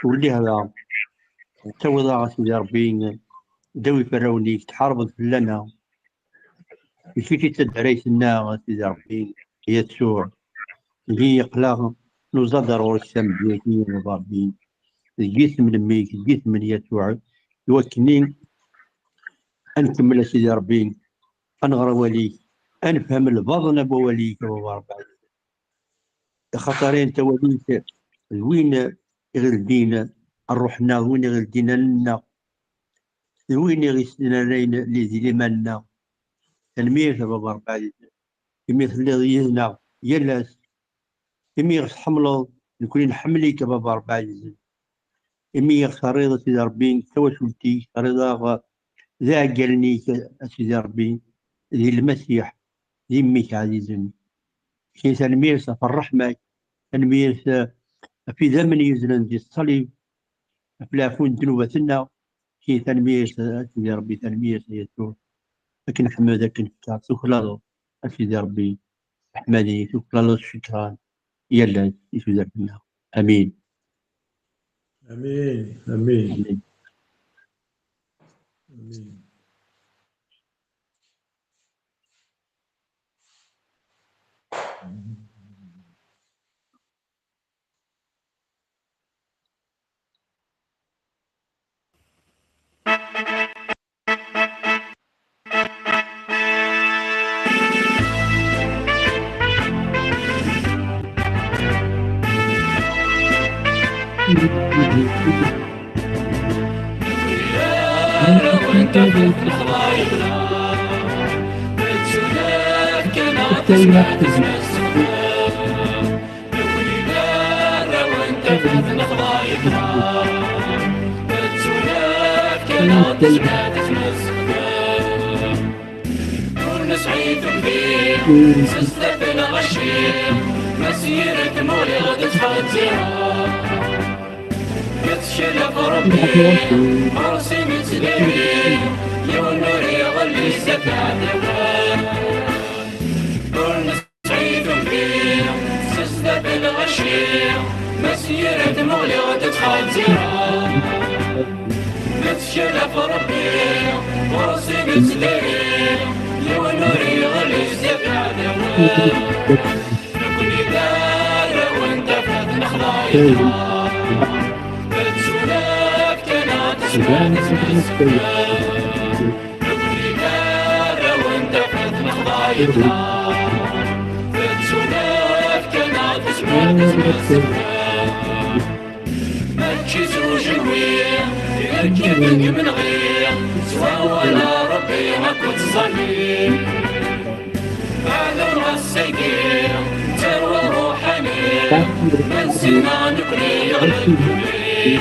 تولي هذا توضع سيدي ربي داوي فراونيك تحارب لنا مشيتي تدعريسنا سيدي ربي هي تسوع هي قلاغ نوزادر ورسام بيتي ربي جيت من ميك جيت من يسوع يوكنين أنكمل سيدي ربي أنغرى وليك أنفهم الباطن أبو وليك أبو ربي خاطرين توليك وين يغلدينا الروحنا وين يغلدينا لنا وين يغسلنا لينا اللي مالنا تنمية بابا ربي يميث اللي يهنا يلاس يميغ حملو نكون نحمليك بابا ربي يميغ خريطة سيدي ربي توسلتي خريطة ذا قالني سيدي ربي ذي المسيح ذي ميك عزيزي كي تنميرس في الرحمة تنميرس في زمن يزن ذي الصليب في العفون ذنوبتنا كي تنميرس سيدي ربي تنميرس يسوع لكن حمدك انت سكرا سيدي ربي احمدي سكرا الشكران يلا يسوع لنا امين امين امين امين. وانت في الخضايا بتسولف كما تسمع وانت في الخضايا بتسولف كما تسمع كل سعيد فيه سلسلة الغشيم مسيرة مولي غد تفاتيها يتشرف ربي مرسي متدري يوم نور يغلي سفع دوان كل سعيد فيه سلسلة بالغشيم مسيرة مولي غد تفاتيها يتشرف ربي مرسي متدري يوم نور يغلي سفع دوان كل دار وانت فاتنا خضايا بتسولف كنا تسمع كل دار وانت فاتنا خضايا بتسولف كنا تسمع مالكي زوج الويل يركبك من غير سوا ولا ربي ما كنت صغير بعد السيدين تروى روحاني منسينا نكري يغلبني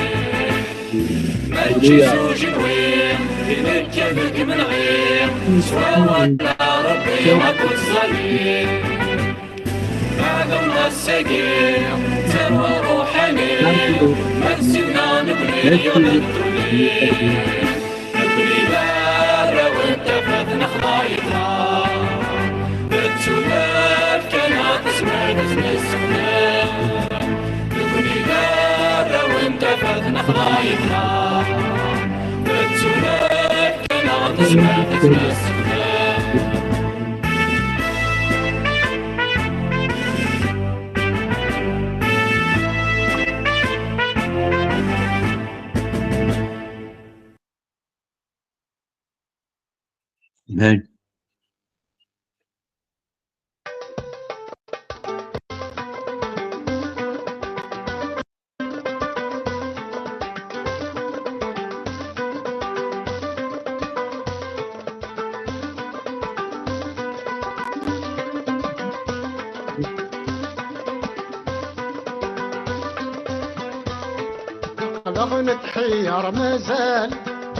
مالكي زوج الويل يركبك من غير سوا ولا ربي ما كنت صغير بعد السيدين تروى روحاني منسينا نكري يغلبني نكري بارة وانت فاتنا خضايا بتسولف كنا تسمع السماء يغني دارة وانت فاتنا خضايا بتسولف كنا تسمع السماء امين قلق نتحير مازال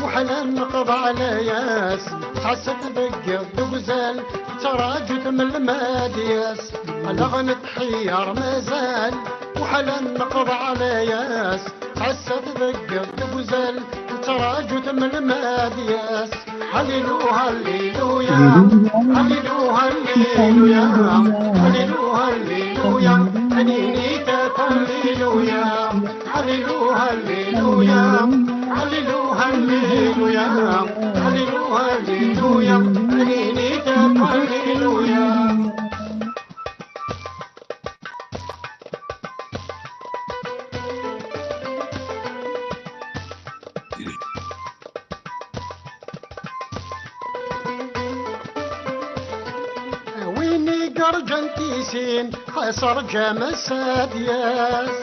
وحنا نقض على ياس حسب بقى وغزال تراجت من المادياس قلق نتحير مازال وحنا نقض على ياس حسب بقى وغزال تراجت من المادياس هللو هللويا هللو هللويا هللو هللويا أنيني هللويا هللويا هللويا هللويا هللويا هللويا أنيني هللويا. ويني قرجنتيسين خسر جمس دياس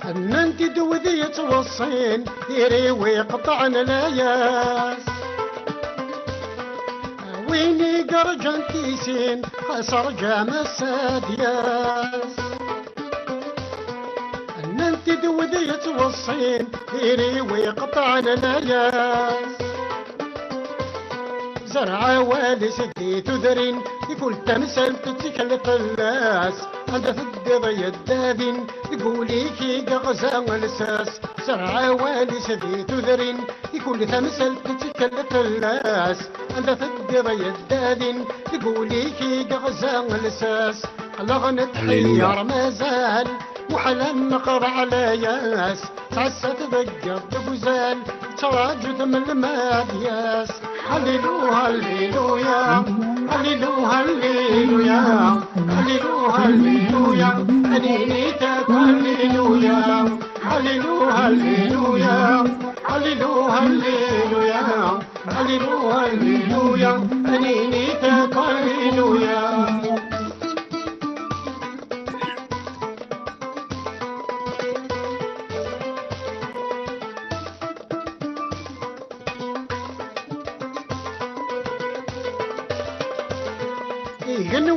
ان انت دوذي توصين ديري ويقطعن لاياس. ويني قرجنتيسين خسر جمس دياس ان انت دوذي توصين ديري ويقطعن لاياس. زرع والي سدي تذرين يقول تمثل تتكلف الناس عند فدض يدادين يقولي كي قغزا الساس. زرع والي سدي تذرين يقول تمثل تتكلف الناس عند فدض يدادين يقولي كي قغزا الساس. لغنت حيار مازال وحلا نقر على ياس تعسى تبقى بغزال تراجد من المادياس. هللويا هللويا هللويا هللويا هللويا هللويا أنيني هللويا هللويا هللويا هللويا هللويا هللويا هللويا أنيني هللويا.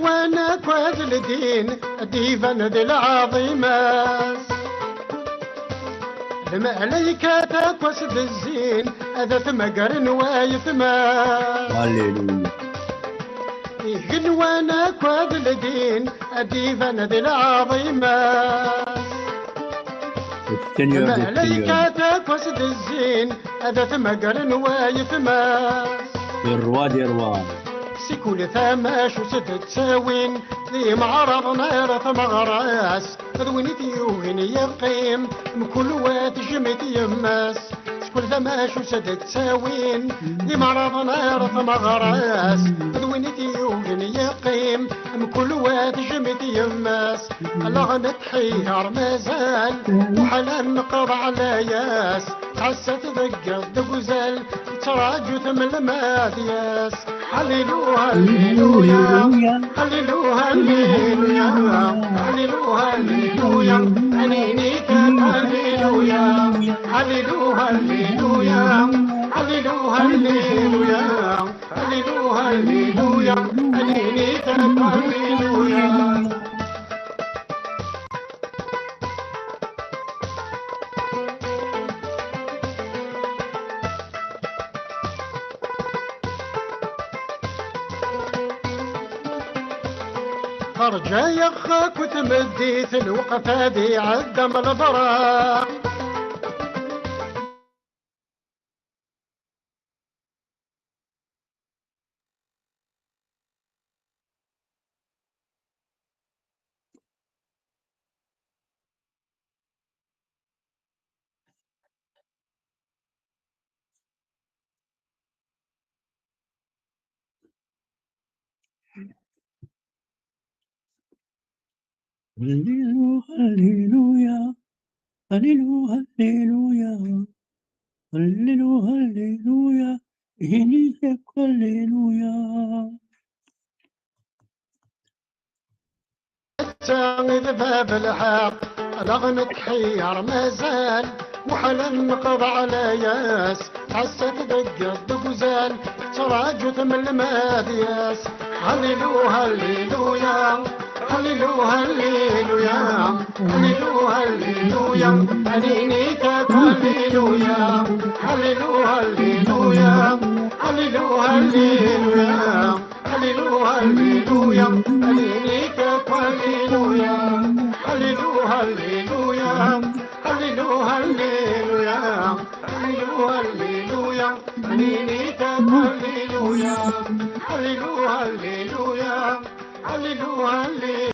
وانا كواد الدين ديفن ذي العظيمات لما عليك تاكوس الزين هذا ثمقر نوايثمات. هللويا وانا كواد الدين ديفن ذي العظيمات لما عليك تاكوس الزين هذا ثمقر نوايثمات. الرواد يروان سيكول ثماش وسد تساوين ذي معرض نارث مغراس ذوين ثيوين يقيم مكل وات جمت يماس. سيكول ثماش وسد تساوين ذي معرض نارث مغراس ذوين ثيوين يقيم مكل وات جمت يماس. الله نتحير مازال وحلا نقض على ياس تعسى تذكر دقزال تراجو ثم المادياس. هللويا هللويا هللويا هللويا هللويا هللويا أنيني هللويا هللويا هللويا هللويا هللويا هللويا هللويا أنيني هللويا. ارجع يخاك وتمديت الوقفة دي عدم البراء. هللويا هللويا هللويا هللويا هللويا هنيتك هللويا. تاغذ باب الحق لغن تحير مازال وحلا نقض على ياس حسة تدق بغزال تراجو ثم المادياس. هللويا هللويا هللويا هللويا هللويا هللويا أنيني هللويا هللويا هللويا هللويا هللويا هللويا هللويا أنيني هللويا هللويا هللويا هللويا هللويا هللويا هللويا أنيني هللويا هللويا هللويا هللويا هللويا.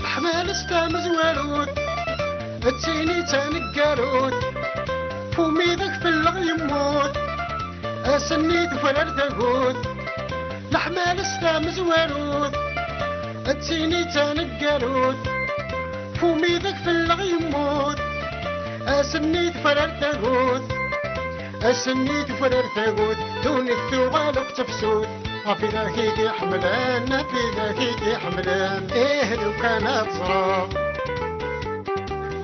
حمال ستام زوالوت التيني تنقالوت فمي ذاك في اللغ يموت اسنيت فرر تاقوت الحمال ستام زوالوت التيني تنقالوت فمي ذاك في اللغ يموت اسنيت فرر تاقوت اسنيت فرر تاقوت دون الثوغال تفسوت في ذاكي حملان في ذاكي حملان ايه لو كانت صرا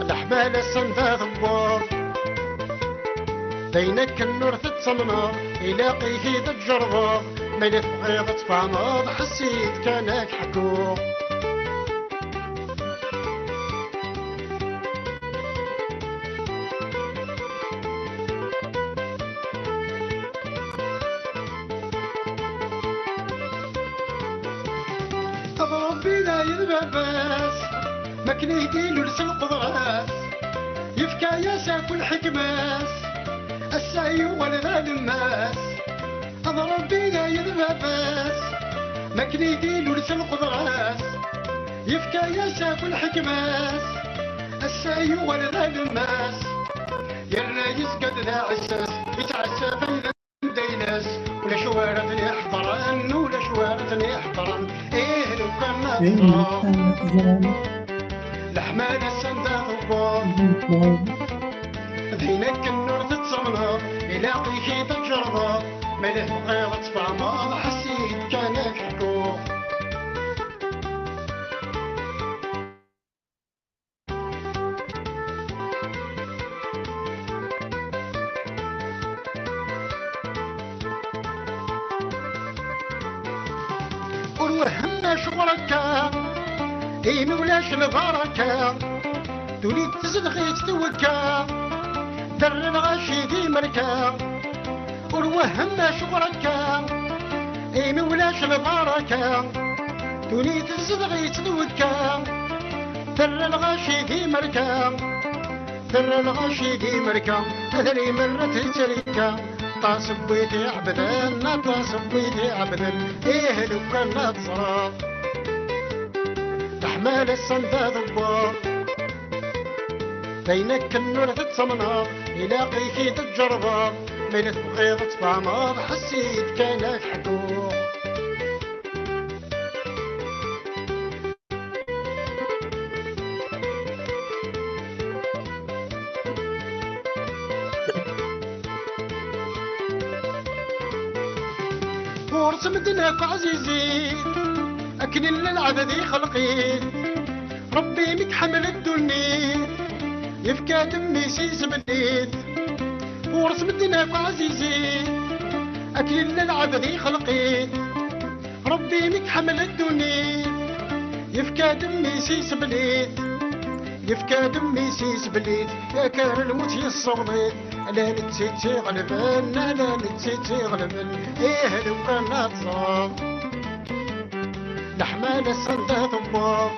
الحبال السندا ضباط بينك النور تتصنع يلاقيه تجربا ملف غيظ تفعمض حسيت كانك حكوم تضرب بينا يذباباس مكني يديلو لسلق ضغاس يفكا ياساك الحكماس السعي والغال الناس تضرب بينا يذباباس مكني يديلو لسلق ضغاس يفكا ياساك الحكماس السعي والغال الناس يرى يسقط ذا عساس يتعسى بين ديناس ولا شوارد يحضرن ولا شوارد يحضرن ايه لو كان نصرا الحمال السندا ضباط ذينك النور تتصنع يلاقيك تجربا ملف غير تفعمض حسيت كانك حكوم والوهم شغلك اي مولاش البركة تولي تزدغي تتوكا در الغاشي دي مركا والوهم شغلك اي مولاش البركة تولي تزدغي تتوكا در الغاشي دي مركا در الغاشي دي مركا هذا مرت تريكا طاسب بيتي عبدان طاسب بيتي عبدان ايه لو كان تصرا الحمال السندا ضباط بينك النور تتصمنا يلاقيك تجربا ميلة بغيض تفعمض حسيت كانك حكوم ورس مدناك عزيزي أكن للعدد خلقي ربي مك حمل الدنيا يفكى دمي سيس بالليل ورس مدناك عزيزي أكن للعدد خلقي ربي مك حمل الدنيا يفكى دمي سيس بالليل يفكى دمي سيس بالليل يا كار الموت يصغضي لا نتسيتي غلبان لا نتسيتي غلبان ايه لو كان تصاب الحمال السندا ضباط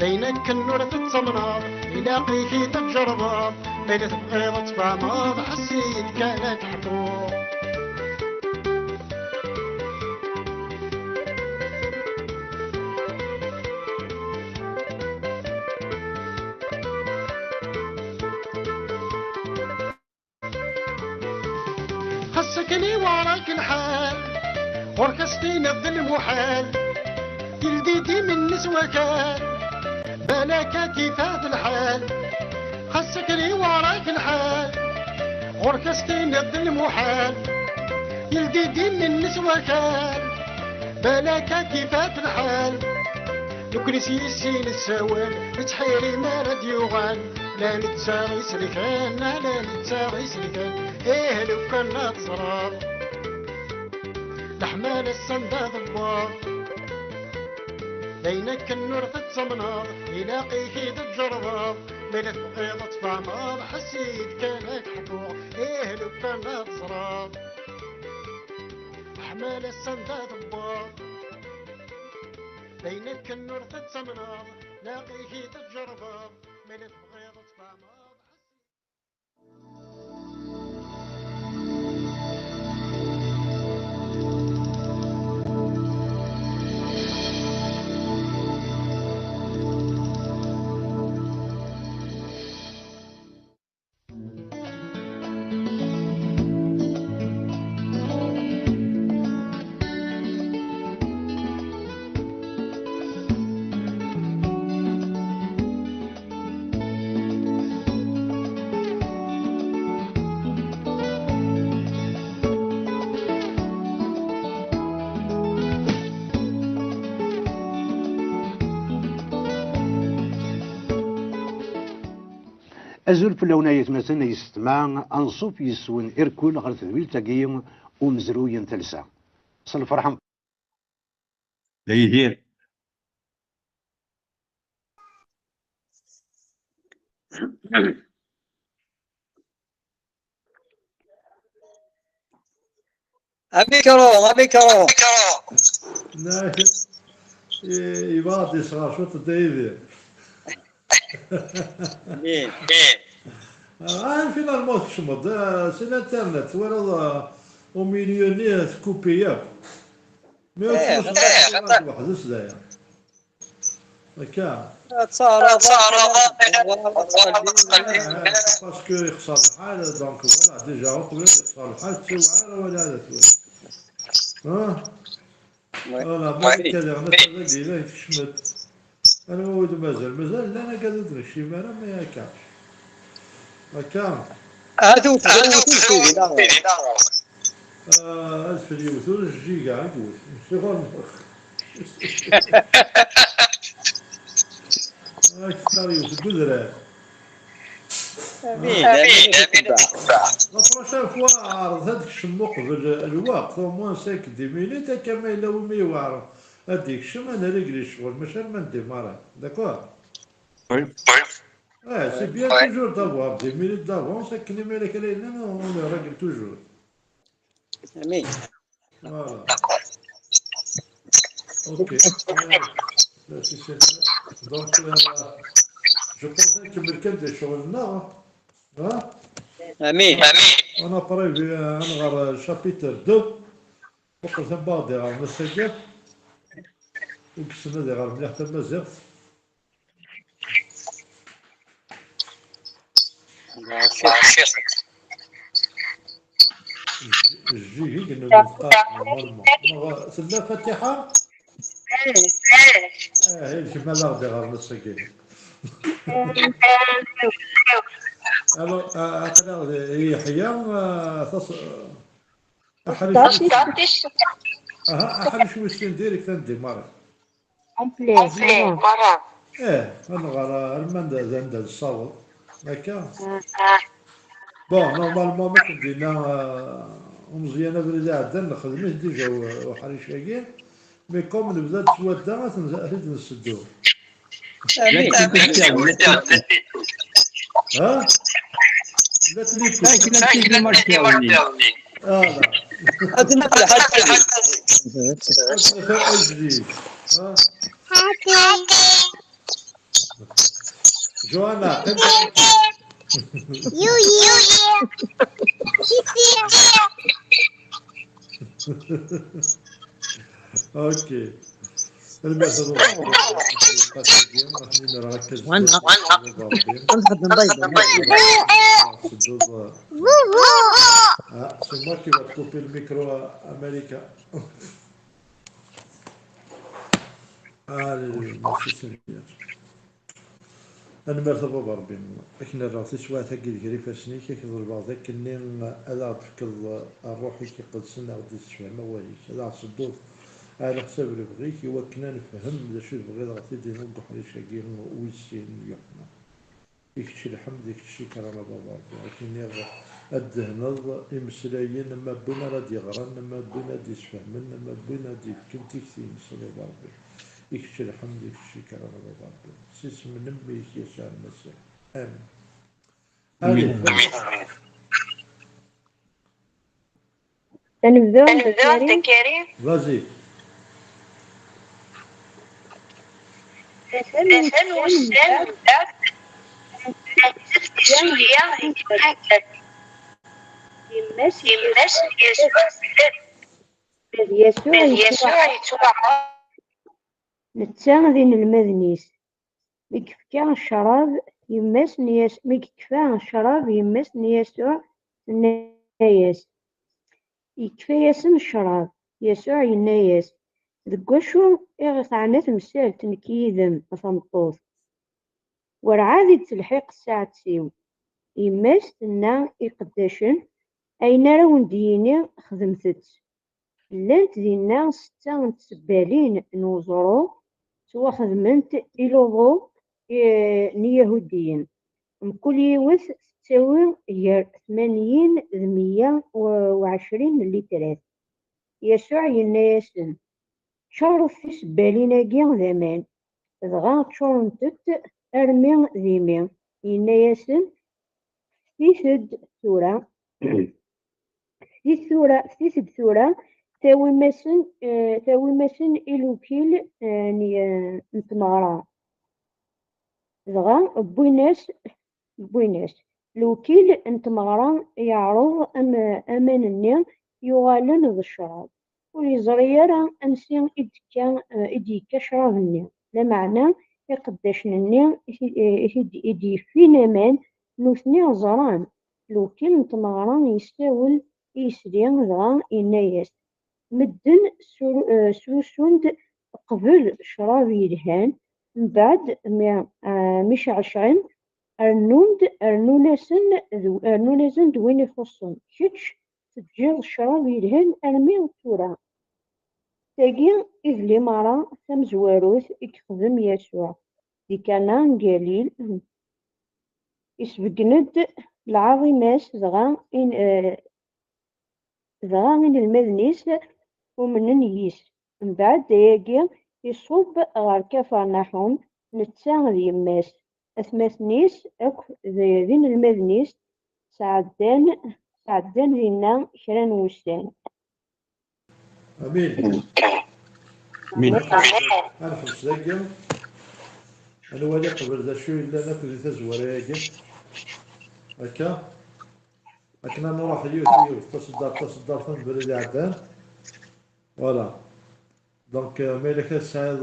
بينك النور تتصنع يلاقيك تجربا ليلة بغيض تفعمض حسيت كانك حكوم خسكني وراك الحال وركستين الظلم وحال يلديتي من نسوكان بلاك كيفات الحال خسكني وراك الحال وركستين الظلم وحال يلديتي من نسوكان بلاك كيفات الحال لو كنسي السين السوال تحيري ما راديوغان لا نتساغي سلكان لا نتساغي سلكان ايه لو كان تصرا الحمال السندا ضباط بينك النور تتصمنا يلاقيك تجربا ملف بغيض تفعمض حسيت كانك حكوم ايه لو كان تصرا الحمال السندا ضباط بينك النور تتصمنا لاقيك تجربا ملف بغيض تفعمض أزول في اللوناية مثلا يستمع أنصوف يسون إركول غير تدويل تاقيم ومزروين تلسا صل فرحة لا يدير. ميكرو لا يبغى يصغر شو تدير مين فينا الموت شمط سي الانترنت ولا ومليونير كوبيا ما يوصلش واحد زي هكا تصار باسكو يخسر الحال دونك فوالا ديجا قبل يخسر الحال تسوى ولا لا ها فوالا ما كذا انا تبدي لا يشمت انا ولد مازال لا انا قاعد ندري شي مره ما ياكاش هكا هاتو سيدي لا ألف اليوتيوب الجيجا يقول شغل أكثر يوتيوب قدرة مين لا بروشان فوا عرض هذاك الشموق بالوقت او موان 5 دي مينيت كما الا هو ما يعرف هذيك الشم انا رجلي شغل ماشي ما نديماري داكور سي بيان توجور دافوار دي مينيت دافونس كلي مالك علينا انا راجل توجور مين فوالا اوكي لا سي سي دونك جو بونس نكمل كندا شغلنا ها مين انا بريفي نغار شابيتر 2 وقت بعض غير مسجل وكسنا غير مليح حتى مازال الجي هي قلنا نتقاطع نورمالمون سلا فاتحة هي الجمال غادي غير مسجل الو هكذا هي حيا احرش وسين ديريكت نديماري انا غير المندا زندا الصور هكا بون نورمالمون ما كندينا ومزيانه بريد عدنا نخدمه ديجا وحريش كاين مي كوم نبدا تسودا نزيد نسدوه مين ها لا تليكو لا لا هاتي نفل هذا أجدي ها جوانا انت اوكي المثل ثم كيف تكوبي الميكرو امريكا انا مرتبط بربي لكن الراسي شويه تقي الكري فاشني كي كضرب هذاك اللي الا تفكر الروحي كي قد سنه غادي تشفى ما واليش هذا صدوق على حساب اللي بغيك وكنا نفهم ذا شو بغي غادي دير نوضح لي شاكين ويسين يحنا يكشي الحمد يكشي كرم بابا لكن الدهن المسلايين ما بنا راه يغرن ما بنا يسفهم ما بنا كنتي كثير صلي بربي يكشي الحمد يكشي كرم بابا سيس من نمي يسار المسيح امين تنبذون كريم فازي الحسن والسن شوية يسوع نتساغذين المذنيس مكفكان الشراب يمس نياس مكفان الشراب يمس نيسوع النايس يكفي ياسن الشراب يسوع النايس ذقشو إغث عنات مسال تنكيذم أفنطوث ورعاذي تلحيق الساعة سيو يمس تنا إقداشن أين راون ديني خدمتت لانت دينا ستة تسبالين نوزرو سوا خدمنت إلوغو نيهوديين كل يوث تساوي غير 80 ل 120 لترات. يسوع ينايسن شرف في سبالينا كاع زمان دغا تشورنتت أرمي ذيمي ينايسن ثيثد ثورة ثيثد ثورة تاوي ماسن إلوكيل نتمارا دغا بويناس لوكيل نتمارا يعرض أمانني يغالن ذا الشراب ويزري راه أنسي إديكا شرابني لمعنى يقداشنني إدي فينا مان نوثني زران لوكيل نتمارا يستاول يسري دغا إناياس مدن سوسوند قبل شراب يدهان من بعد مش عشرين أرنوناسن دوين يخصن كتش تجير الشراب يدهن أرمي ثورة تاقي إذ مرة تمزواروث يخدم يسوع دي كان قليل يسبقند العظيماس دغا إن المذنيس ومن ييس من بعد ياقي يصوب غار كفرناحوم نتا يماس أثماثنيس أك ذين المذنيس سعدان دينا كرا وسان. امين. من انا حبس دقيقة انا ولي قبل ذا شوي الا ناكل ذي تزوره ياكي هكا لكن انا راح يوث تصدر فن بلدي عدان فوالا دونك مالك السعيد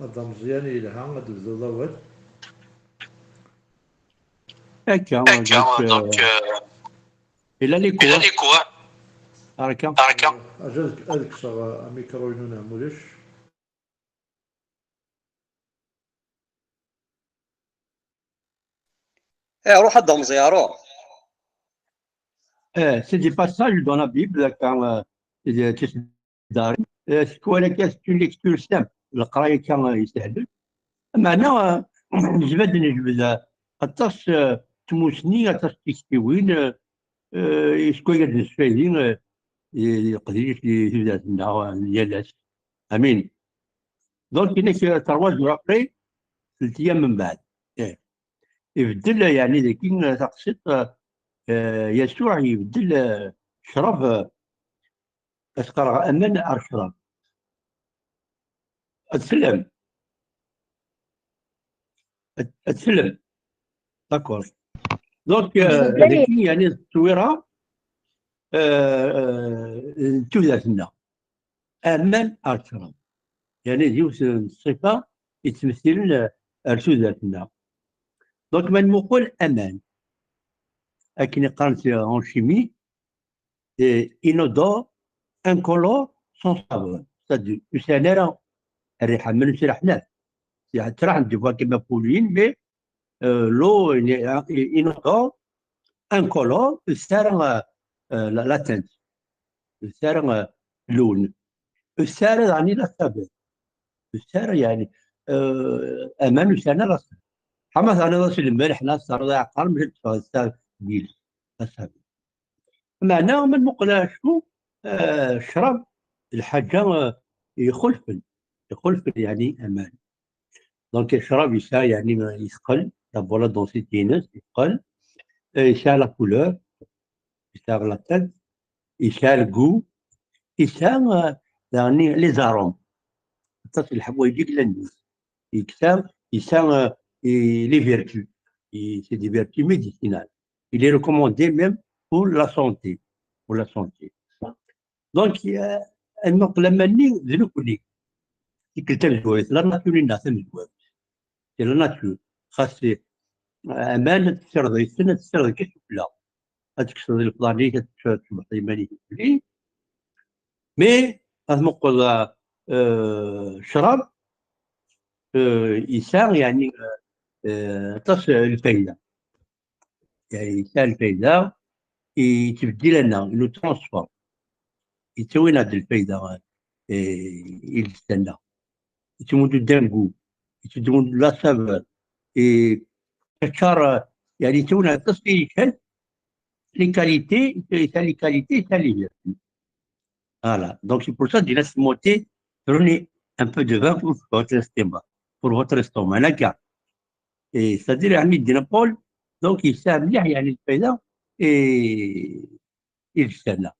هذا مزيان يلها غادي نبداو الاول هكا دونك إلا لي كوا هكا اجل اكسر ميكرو ينونا موليش روح الدمزي روح. c'est des passages dans la Bible quand c'est une lecture simple القراية كان يستهدف معنا جبد الطاس تموسني الطاس تستوين شكون يد السفايدين يقدريش في ذاتنا ديالاس امين دونك هناك ترواج ورقي 3 ايام من بعد يبدل يعني ذاك تقصد يسوع يبدل شراب أسقر أمان أرشراب أتسلم داكور دونك ذاكي يعني التصويرة توذاتنا أمان أرشراب يعني ديوس الصفة يتمثل توذاتنا دونك من نقول أمان أكن قرنت en chimie inodore incolore sans saveur c'est-à-dire يسالرا الريحة من سرحنا تراح نديفوا كيما بولين مي لو inodore incolore يسار لا تنت يسار لون يسار يعني لا saveur يسار يعني أمان يسار لا saveur حماس أنا راس الملح ناس صار عقار مش تفاصيل ديال السابق معناه من مقلا شنو شرب الحاجة يخلفن يعني أمان دونك الشراب يسا يعني يثقل دابولا دونسيتينس يثقل يسا لا كولور يسا لا تد يسا الكو يسا يعني لي زاروم تصل الحوايج للناس يسا les vertus. C'est des vertus médicinales. Il est recommandé même pour la santé. Donc, لما ذنوبني كتاب زويت لا ناتور الناس مزوج. C'est la nature. خاص أمانة تسرد السنة تسرد كسبلا. تكسر الفلاني تشبح يماني لي. مي أذمقل شراب يسار يعني تصل الفايدة يعني تاع الفايدة يتبدل لنا لو ترانسفور يسوي هاد الفايدة يستنى يتمود الدانكو يتمود لا سافور كار يعني تونا تصفي كان les qualités, t'as les qualités, t'as les vertus. Voilà. Donc, c'est pour ça que je laisse monter, prenez un peu de vin pour votre estomac. Pour votre estomac, d'accord. Et c'est-à-dire, Ami Dinapol, donc, il s'est amené, il y a les paysans, et il s'est là.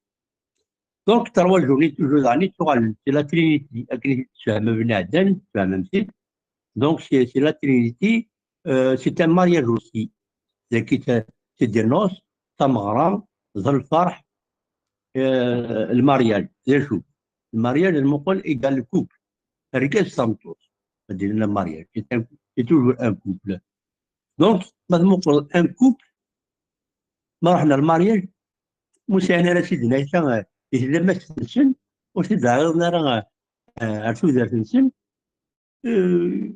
Donc, 3 journées, toujours l'année, c'est la Trinité. La Trinité, c'est un meuble à Dan, c'est un même site. Donc, c'est la Trinité, c'est un mariage aussi. C'est des noces, Tamara, Zalfarh, المارياج زي شو المارياج المقول ايجال الكوبل الرجال سامتوس دير لنا مارياج سي توجور ان كوبل دونك مثلا نقول ان كوبل ما رحنا المارياج مسانا راه سيدنا عيسى لما تنسن وسيد عرضنا راه عرفتو دار تنسن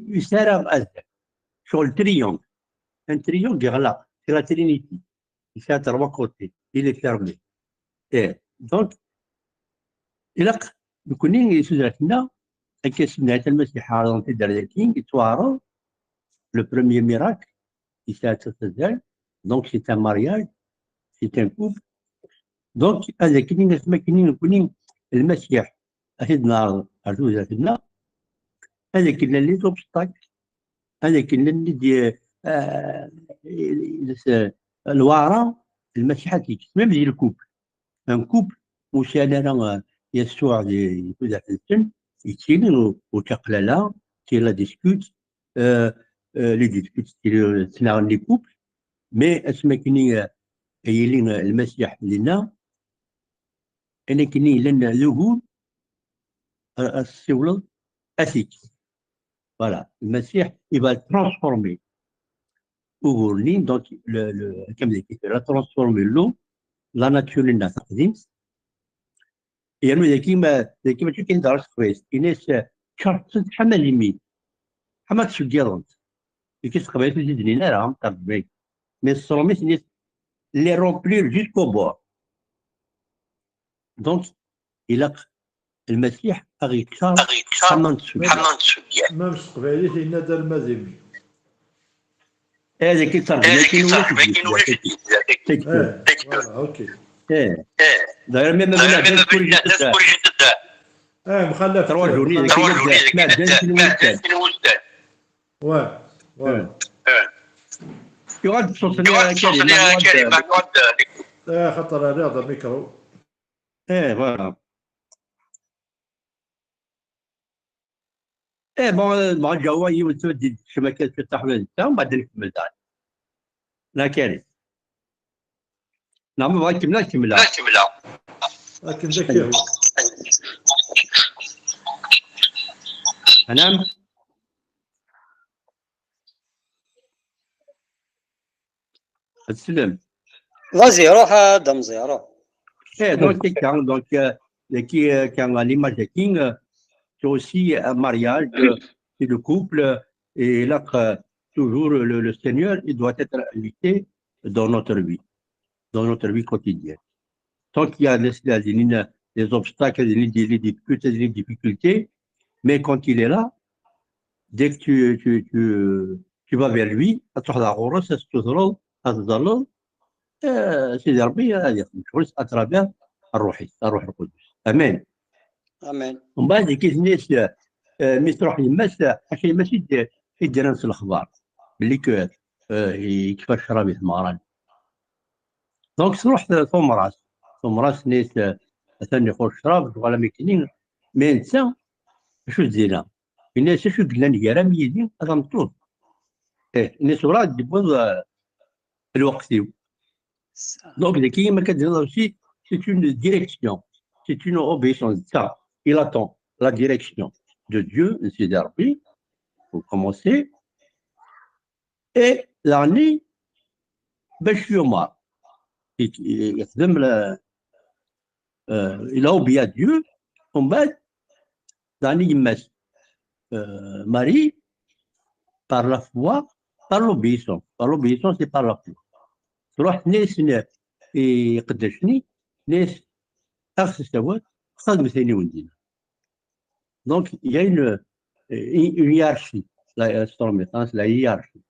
يسارع ازرق شغل تريونغ ان تريونغ يغلق في لا ترينيتي يسارع 3 كوتي il est fermé دونك إلا كونين يسوزاتنا هكا سمعنا المسيح عرض تدركين يتوارد لو بروميير ميراكل يساعد تزال دونك سي ان مارياج سي ان كوبل دونك هذا كاينين اسما كاينين المسيح سيدنا عرضوزاتنا هذا كاين لي زوبستاك هذا كاين اللي دي الوعره المسيح ميم ديال الكوبل ان كوبل واش انا يسوع يفوز السن يتيني وتقلالا تي لا ديسكوت لي ديسكوت تنا لي كوبل مي اسما كني يلين المسيح لنا انا كني لنا لهول السولد اثيك فوالا المسيح يبقى ترانسفورمي وغورلين دونك كم ذيك لا ترانسفورمي لو لا ناتور لنا تقديم يعني كيما ماشي كاين دارس كويس الناس شرط حمل يمين حمل تشجيرونت كي تقبل في الدنيا راهم طبيعي مي الصروميس الناس لي رومبلير جيسكو بور دونك الى المسيح اغي كثر حمل تشجير ما مش قبيلي هنا دار المازيمي هذا كي صار كاين اوكي داير ميم بلا كل جدة مخلف 3 جورني ما دانش الوجدان واه يقعد تصوصني كريم خطر الرياضه الميكرو فوالا بون مع الجو يودي الشبكات في التحويل تاعهم بعدين نكمل تاعي لا كريم نعم بغا نكملها لكن ذكي هو نعم السلام Vas-y, روح دمزي روح. دونك كان l'image de King, c'est aussi un mariage, c'est le couple, et là, toujours le Seigneur, il doit être invité dans notre vie quotidienne. Tant qu'il y a les obstacles, les difficultés, mais quand il est là, dès que tu vas vers lui, سيدي ربي هذه يخدم à travers الروح القدس امين امين. ومن بعد كي الناس مي تروح يماس حاشا ماشي يدير نفس الاخبار باللي كيفاش شرابي ثمران دونك تروح ثم راس ناس ثاني يخرج شراب ولا ميكنين مي انت شو دينا الناس شو قلنا نيرا ميدين هذا مطلوب الناس وراه ديبوز الوقت Donc, les qui aussi, c'est une direction, c'est une obéissance. Ça, il attend la direction de Dieu, de ses arbitres, pour commencer. Et l'année, il a obéi à Dieu, en bas, l'année, Marie, par la foi, par l'obéissance. Par l'obéissance et par la foi. تروح ناس يقدشني ناس اخذ السواد خدم ثاني وندينا دونك il y a une hiérarchie la hiérarchie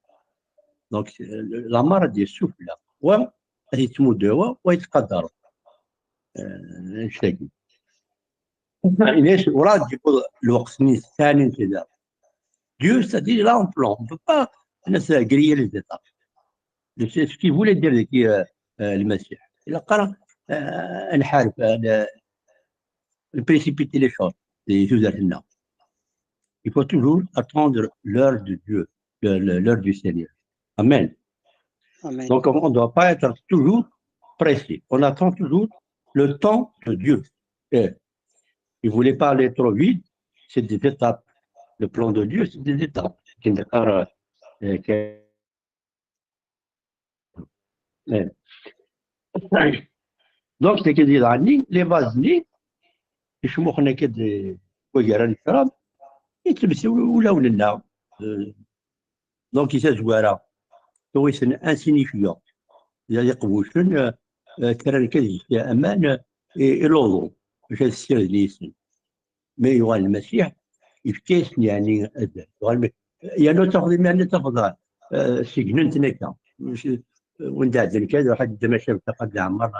دونك لا مرض السفلى ويتمود هو ويتقدر نشتكي ليش وراد يقول الوقت الثاني كذا Dieu c'est-à-dire là on plan on peut pas الناس قريه لي ديتا كيف ولا دير كي المسيح الا قرا نحارب précipiter les choses les choses لنا il faut toujours attendre l'heure de Dieu l'heure du Seigneur amen. Amen. Donc on ne doit pas être toujours pressé, on attend toujours le temps de Dieu. Et il ne voulait pas aller trop vite, c'est des étapes. Le plan de Dieu, c'est des étapes. Donc, c'est que des années, les vases-nés, يشموا حنا كد وجران الشراب يتلبسوا ولاو لنا دونك يسازوارا هو سن انسينيفيون يقبوشن كران كذي في امان يلوضو باش السير ليسن مي يوال المسيح يفتيسن يعني اذن يعني تاخذ يعني تاخذ سجننت نكا وانت عندك كذا واحد ما شاف تقد عمر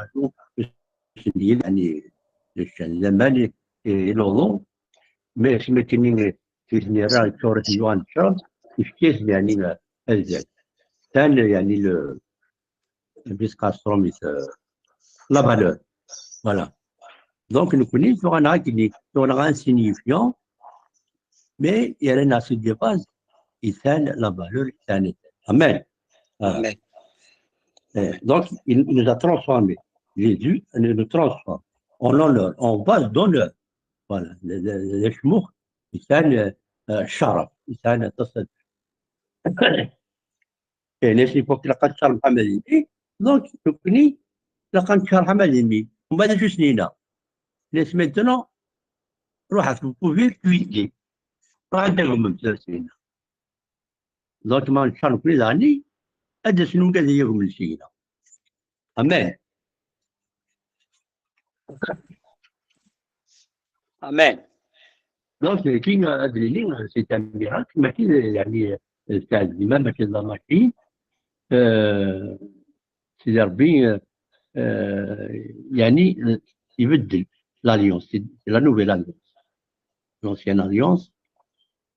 يعني زمان يلوضو مي سميتني في النيران صورة يوان شرب يفتيسن يعني اذن ثاني يعني البيسكاستروم la valeur. Voilà. Donc, nous connaissons un insignifiant, mais il y a un acide de base, il tient la valeur, il tient. Amen. Voilà. Amen. Donc, il nous a transformés. Jésus nous transforme en honneur, en base d'honneur. Voilà. Les chmours, il tient sharaf, il tient تصد. Et les époques, la قدر محمد donc, nous connaissons لقد شرح ماليني وبعد شو سنينه ناس ميتنا روحت بوفير تويتلي راح عندهم من 3 سنين دونك ما نشرح كل عني هذا شنو قال لي من سينا امان Amen. دونك كي ادري لي سي تاميرات ماشي يعني تاع الامام ماشي ماشي سي ربي يعني يبدل l'alliance, c'est la nouvelle alliance. L'ancienne alliance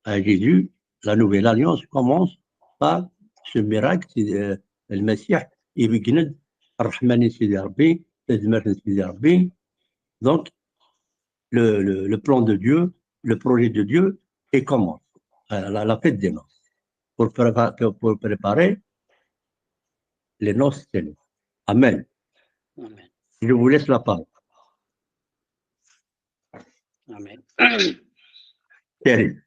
à Jésus, la nouvelle alliance commence par ce miracle, c'est le Messie, يبقند الرحمن سيدي ربي تدمر سيدي ربي. Donc le plan de Dieu, le projet de Dieu et commence la fête des noces pour préparer les noces célestes. Amen. Amen. Je vous laisse la parole. Amen. Terrible.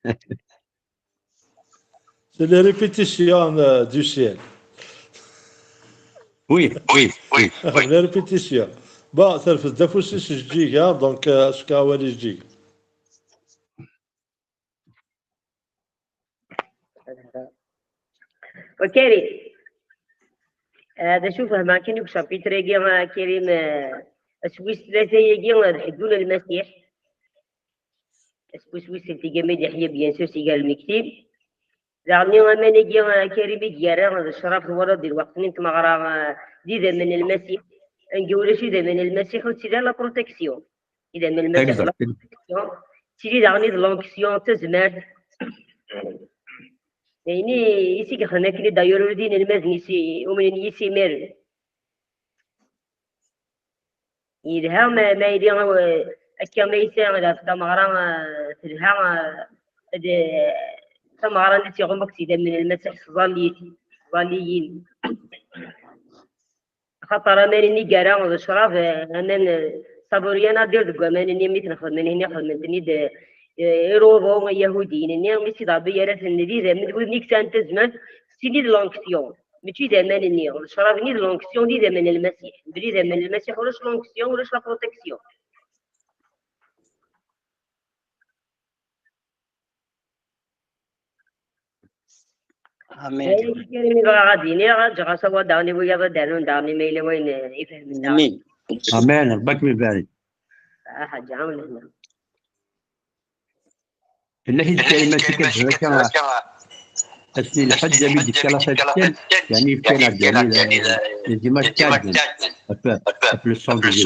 C'est les répétitions du ciel. Oui. Les répétitions. Bon, ça fait deux fois 6 gigas, donc ce qu'il y a des gigas. وكريم هذا شوف ما كاين يوك شابيتر يا كريم اسويس ثلاثة يجي الحدون المسيح اسويس تلقى ميدي حيا بيان سو سيقال المكتب زعني ما نجي كريم يجيرا هذا الشرف ورا ديال الوقت انت ما غرا دي من المسيح نقول شي من المسيح وتسير لا بروتيكسيون اذا من المسيح لا بروتيكسيون تيجي دعني لونكسيون تزمات يعني يسيك خلنا كلي دايرو دين المزني سي ومن يسي مير يدها ما يدي أكيا ما يسان لا تمغرا تلها تمغرا نتي غمك سيدا من المسيح ظاليين خاطر ماني كارا الشراب انا صابوريانا دير دكا ماني ميت نخدم هنا خدمتني يروضو يهوديين اني ميسي ضابي راه الندي من تقول نيك سانت زمان سيدي لونكسيون ماشي زمان اني الشراب ني لونكسيون دي زمان المسيح بلي زمان المسيح ولاش لونكسيون ولاش لا بروتيكسيون امين كريمي بغا غاديني غا سوا داني ويا دانون داني ميلا وين يفهم امين امين ربك يبارك حاجه عامل هنا الله الكلمة كذا أسني لحد ميد كلافة يعني كان يعني ديما كادن في الصون دو جي.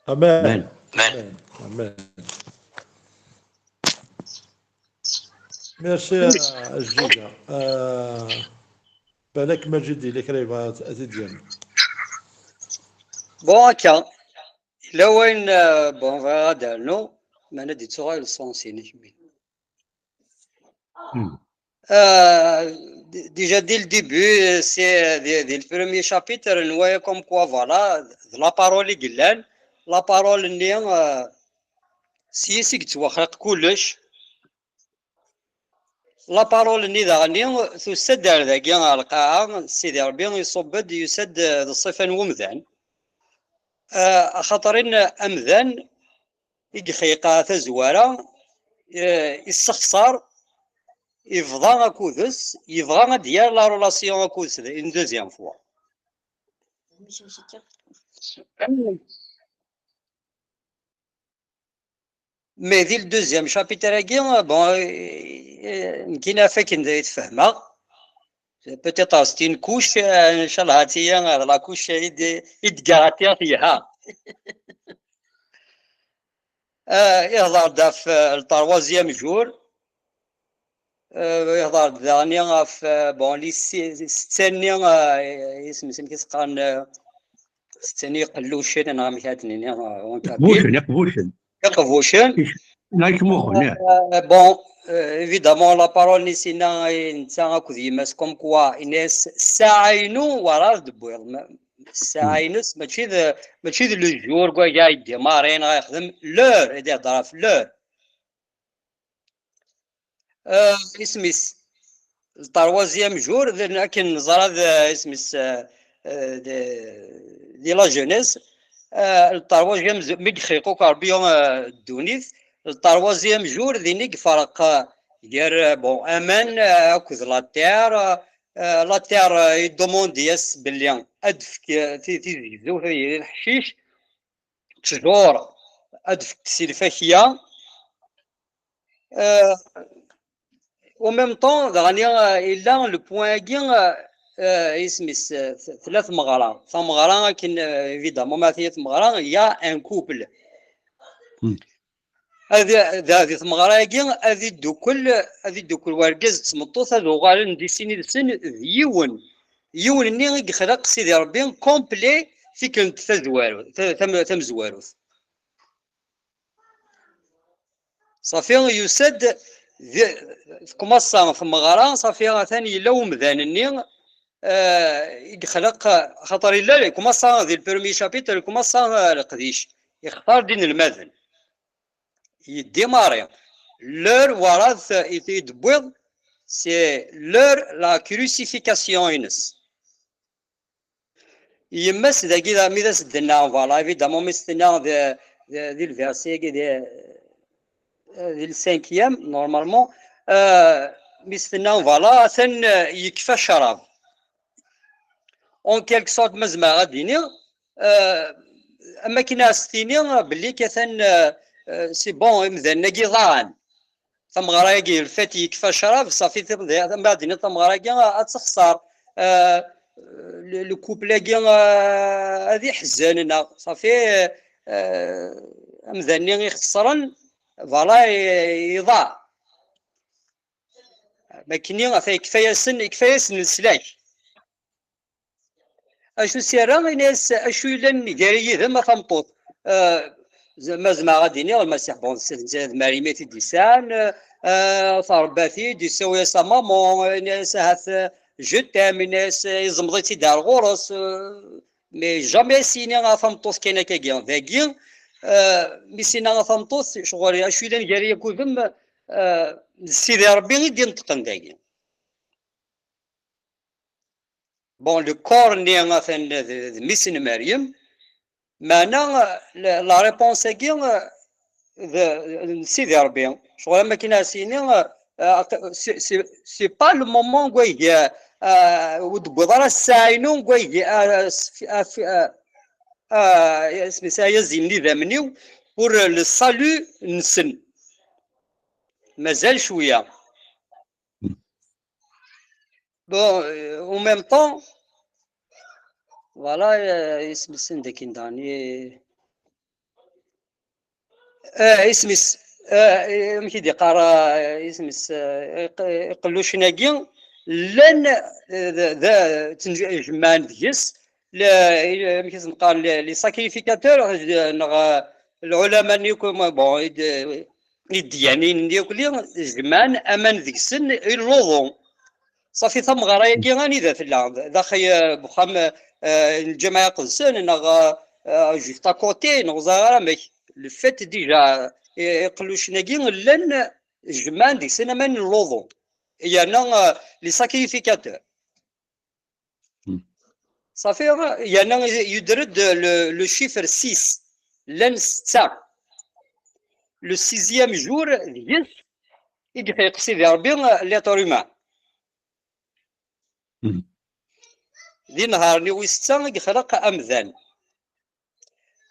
امان امان امان. ميرسي الجيجا. بالك مجد لك راه تدير بون هكا إلا وين بون غادا نو ما ندي تسوغا السونسي déjà dès le début, c'est dès le premier chapitre, nous voyons comme quoi, voilà, la parole est gueule, la parole n'est si que tu vois كلش la parole n'est d'année تسد ذاك القاعة سيدي ربي يصبد يسد الصفن ومذان خاطرين أمذان يخيقا تزوارا يستخسر يفضى أكودس يبغى ديال لا رولاسيون أكودس une deuxième fois. مي ذي الدوزيام شابيتر هاكي بون يمكن فيك يتفهمها بوتيتر سيتي اون كوش ان شاء الله هاتي لا كوش يدقاتي فيها يهضر دا في التروازيام جور يهضر دانيا في بون لي ستاني اسم كيتقال ستاني قلوشين انا مكاتني يقفوشن نايك موخن بون évidemment la parole نسينا نتا كذي ماس كوم كوا الناس ساعينو ورا دبويل ساعينس ماشي لو جور كوا جاي ديمارين غيخدم لور يهضر في لور اسميس التروازيام جور لكن نزرد اسميس دي لا جونيس التروازيام ميخيقو كاربيون الدونيث التروازيام جور ذينيك فرق ديال بون امان اكوز لا تير يدوموندياس بلي ادفك تيزيدو في الحشيش تجور ادفك السلفاكيه و ميم طون دغنيا الا لو بوين كي اسميس ثلاث مغارة فمغارة كاين ايفيدامون ما ثلاث مغارة يا ان كوبل هذه ثمغرة كي هذه دوكل وركز تسمطوث هذو غالن دي سيني سن يون ني يخلق سيدي ربي كومبلي في كنت ثم زواروث صافي يسد كما صام في مغارة صافي ثاني لو مذانني يخلق خطر الله كما صام ذي البرمي شابيتر كما صام القديش يختار دين المذن يديماري لور وراث يتبوض سي لور لا كروسيفيكاسيون ينس يمس داكي دا ميدا سدنا فوالا ايفيدامون مستنا دي الفيرسي دي السانكيام نورمالمون مستنا فوالا ثن يكفى الشراب اون كيلك سورت مزما غاديني اما كاين ستيني بلي كثن سي بون مذن ضان ثم غراكي الفات يكفى الشراب صافي من بعد ثم غراكي تخسر لو كوبلاكي هذه حزاننا صافي مذني يخسرن فوالا يضاع ما كاينين كفايه سن السلاك اشو سيرا الناس اشو لن داري ذما فمطوط زعما غاديني المسيح بون زاد مريمتي ديسان صرباتي دي سويا سا مامون ناس هاث جتام ناس يزمضيتي دار غورس مي جامي سيني غافمطوس كاينه كاكيا ذاكي مي سينا غافمطوس شغل اشو لان جاري كوذم سيدي ربي غيدي ينطقن ذاكي بون لو كور ني مثلا ميسن مريم معنا لا ريبونس كي سيدي ربي شغل ما كاين سيني سي با لو مومون كوي ودبضرا الساينون كوي اسمي سايا زيني ذامنيو بور لو سالو نسن مازال شويه Bon, en même temps, voilà, اسم السندك داني اسم ماشي دي قارا اسم يقلوش ناقي لن ذا جمان ديس لا ماشي نقال لي ساكريفيكاتور العلماء نيكم بون الديانين ديال جمان امان ذيك السن يلوضون صافي ثم غرايا كي غاني ذا في اللعب ذا خي بخام الجماعه قدسان نغ جوست كوتي نغزا مك لو فيت ديجا يقلوش ناقي لان جمان ديك السن امان يلوضون يعني لي ساكريفيكاتور صافي يعني يدرد لو شيفر 6 لان 6 لو سيزيام جور ديس يجي يقصي ربي لي طوريما دي نهار ني ويستا يخلق امذان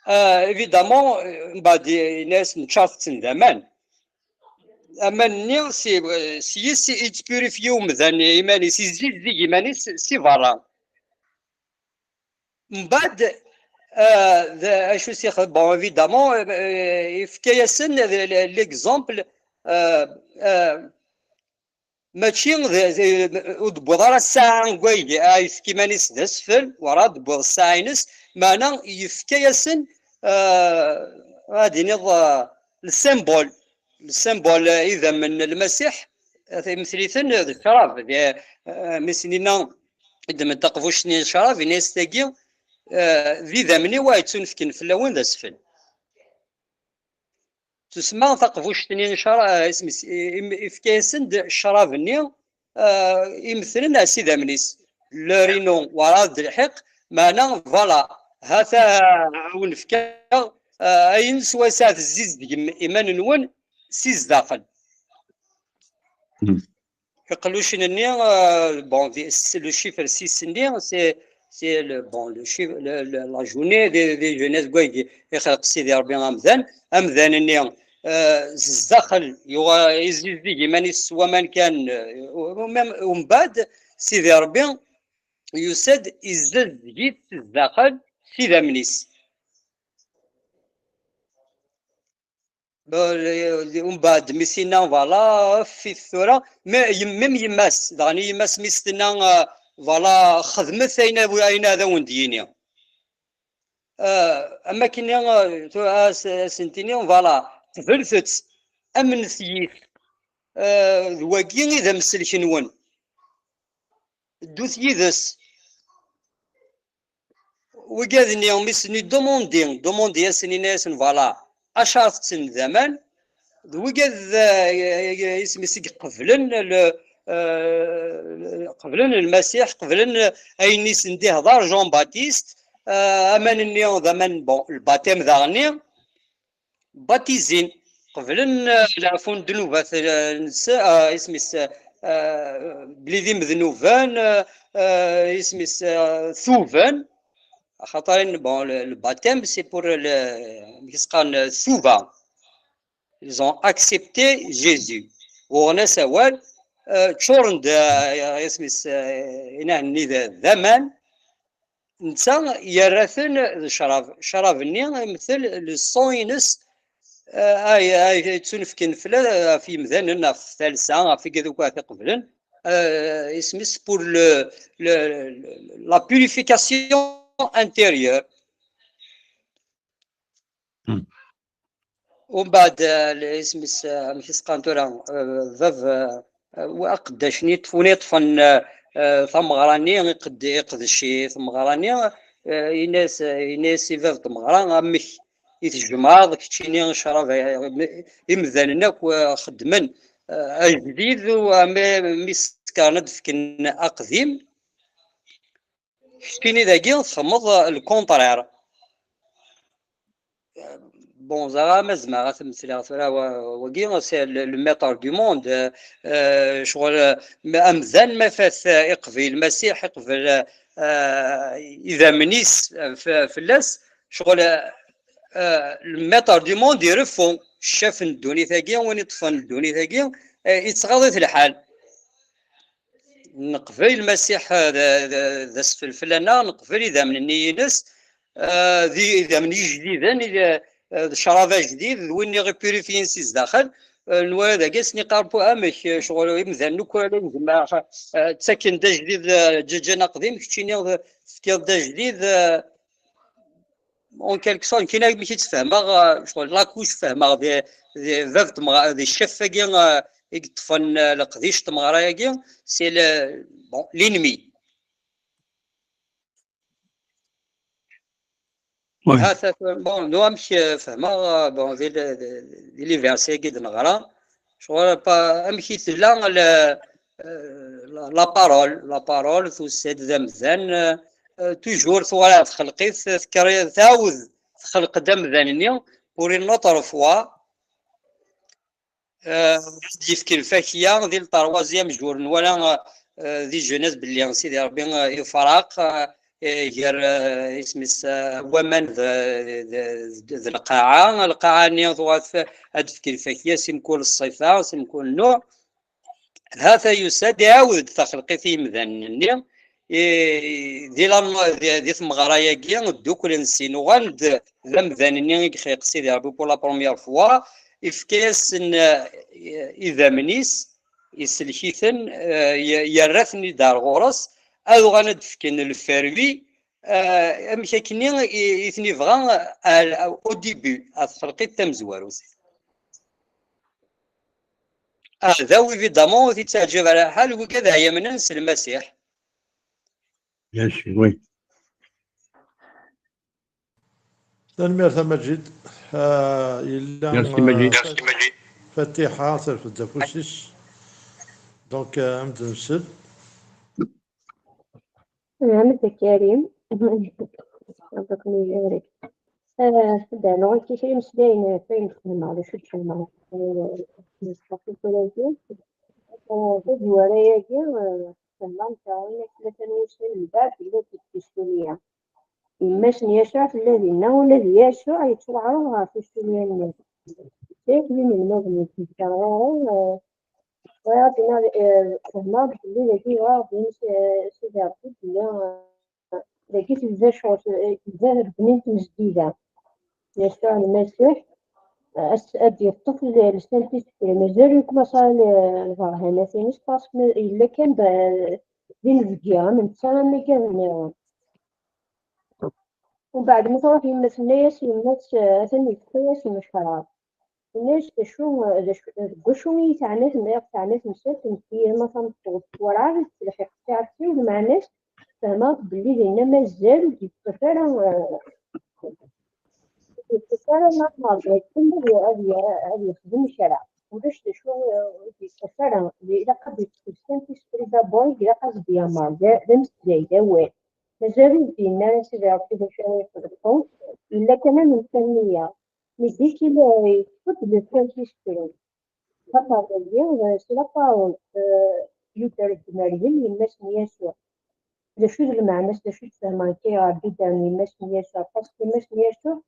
ايفيدامون بعد ناس نشافتن زمان اما ني سي يتبيريفيو مذان ايماني سي زيد ايماني سي فارا من بعد شو سي بون ايفيدامون يفكايسن ليكزومبل ماشي دبوض الساعة نقوي يفكي مانيس دسفل ورا دبوض الساعة ينس معنا يفكايسن غادي نض السيمبول إذا من المسيح مثليثن الشراب مسنينا إذا ما تقفوش نين الشراب ناس تاقي ذي ذا وايد تنفكن في اللون ذا سفل تسمى ثقفوش تنين شراب اسمي إفكاسن الشراب النيل يمثلنا سيدا منيس لورينو وراد الحق معنا فوالا هذا ونفكا أين سوا ساعة الزيز دي إيمان نون سيز داخل يقولوش النيل بون لو شيفر 6 النيل سي بون لو شيفر لا جوني دي جونيس كوي يخلق سيدي ربي أمذان النيل الزخل يزيد ماني سوا من كان ومن بعد سيدي ربي يسد يزد جيت الزخل سيدا منيس ومن بعد ميسينا فوالا في الثورة ميم يماس داني يماس ميستنا فوالا خدمت أين هذا ونديني أما كنا سنتيني فوالا تفلثت أمن ثيث الواقين إذا مسل شنون دوث يذس وقاذني يوم يسني دوموندي يسني ناس فوالا أشارت سن زمان وقاذ اسمي سيق قبلن المسيح قبلن أين سنديه دار جون باتيست أمان النيو زمان بون الباتيم ذاغني باتيزين قبل العفون دنوبات النساء اسمي بليدي مذنوبان اسمي ثوبان خاطرين بون الباتيم سي بور كيسقان ثوبا ils ont accepté Jésus وغنا سوال تشورند اسمي هنا النيذا زمان نتا يرثن شراب النيل مثل الصوينس اي تنفكن في مذننا في ثالثه في كذوك قبلا اسمس بور لا بوريفيكاسيون انتيريور ومن بعد اسمس ماشي سقانتورا فاف وأقدشني طفوني طفن ثم غراني يقد الشيء ثم غراني يناس يفاف ثم غران أمك يتجمع ذاك تشيني شراب يمذننا وخدمن الجديد ومسكاند فكن أقديم شتيني ذاكي تخمض الكونترير بون زعما مزما غتمثل وكي سي لو ميتر دو موند شغل امزان ما فات يقفي المسيح يقفل اذا منيس فلاس شغل الميتر دو موند يرفون شاف الدوني ثاقيا وين يطفن الدوني ثاقيا يتغاضي الحال نقبل المسيح ذا الفلانة نقبل إذا من النينس إذا من جديدا شرابة جديد وين يغيبيريفين سيز داخل نوالا ذاك سني قاربو امك شغل مثلا نكولا زعما تسكن دا جديد جانا قديم كتشيني فتيض دا جديد اون كالك سون كاينه ماشي تفهمها شغل لاكوش فهمها دي فاف تمغا دي الشفه كاع يطفن القديش تمغرا كاع سي بون لينمي هذا بون نو مش فهمها بون دي لي فيرسي كي نغرا شغل با امشي تلا لا بارول تسد ذمذان توجور ثوالع تخلقي تذكر تعاود تخلق دم ذانني بوري نوتر فوا يفكر الفاكية ديال الطروازيام جور ولا دي جونيس باللي سيدي ربي يفرق غير اسمس ومن ذا القاعة ني ثوات هاد فكر الفاكية سيمكون الصفة سيمكون النوع هذا يساد يعاود تخلقي في مذنني دي ثمغرايا كيا دوكل نسينو غاند ذم ذانني خيق سيدي ربي بور لا بروميير فوا إفكاس إذا منيس يسلكيثن يرثني دار غورس أو غاند فكين الفروي أمشاكني يثني فغان أو ديبي أتخلقي التمزواروس هذا ويفيدامون تتعجب على حال وكذا هي من نفس المسيح ياشي وي تنمية مجيد إلا ميرسي مجيد فتيحة صرف الدفوسيس دونك أمد نسل نعم كريم ربكني يبارك دابا غنكيشري مسداين فين تسمع على شو تسمع نستافد ولكن ورايا كاع تسمع نتاعي ثلاثة نوصل من بعد إلا تكتشفوني إماش يشوع في الذين والذي يشوع يتشرعوها في السورية الناس كيف من المغني في الكرار ويعطينا فهمات اللي ذاكي غادي سيدي عبد الله ذاكي تبدا شغل تبدا بنيت جديدة يشوع المسيح أدي الطفل لسنة تسكري مازال يكما صار الفرحة مثلا باسكو إلا كان دين الفقيرة من تسالة ما كان وبعد ما تروح يمس الناس ثاني تخيس مشكلات الناس شو تاع ناس مسات هي مثلا وراه الحق تاعتي مع ناس فهمت باللي لينا مازال يتفرع ما نهضر كل هذه يخدم الشارع وباش شو يتفرع إذا قد يتكلم في سبريدا بوي إذا قد بيامار ده مسداي داوي مازال فينا سيدي عرفتي باش يقدروا إلا كان من فنية ميديك إلا يفضل الفرنسي سبرين فقط اليوم سلطة يدرك مريم يمس يسوع ذا شو المعنى ذا شو تفهم كي عبيد يمس يسوع باسكو يمس يسوع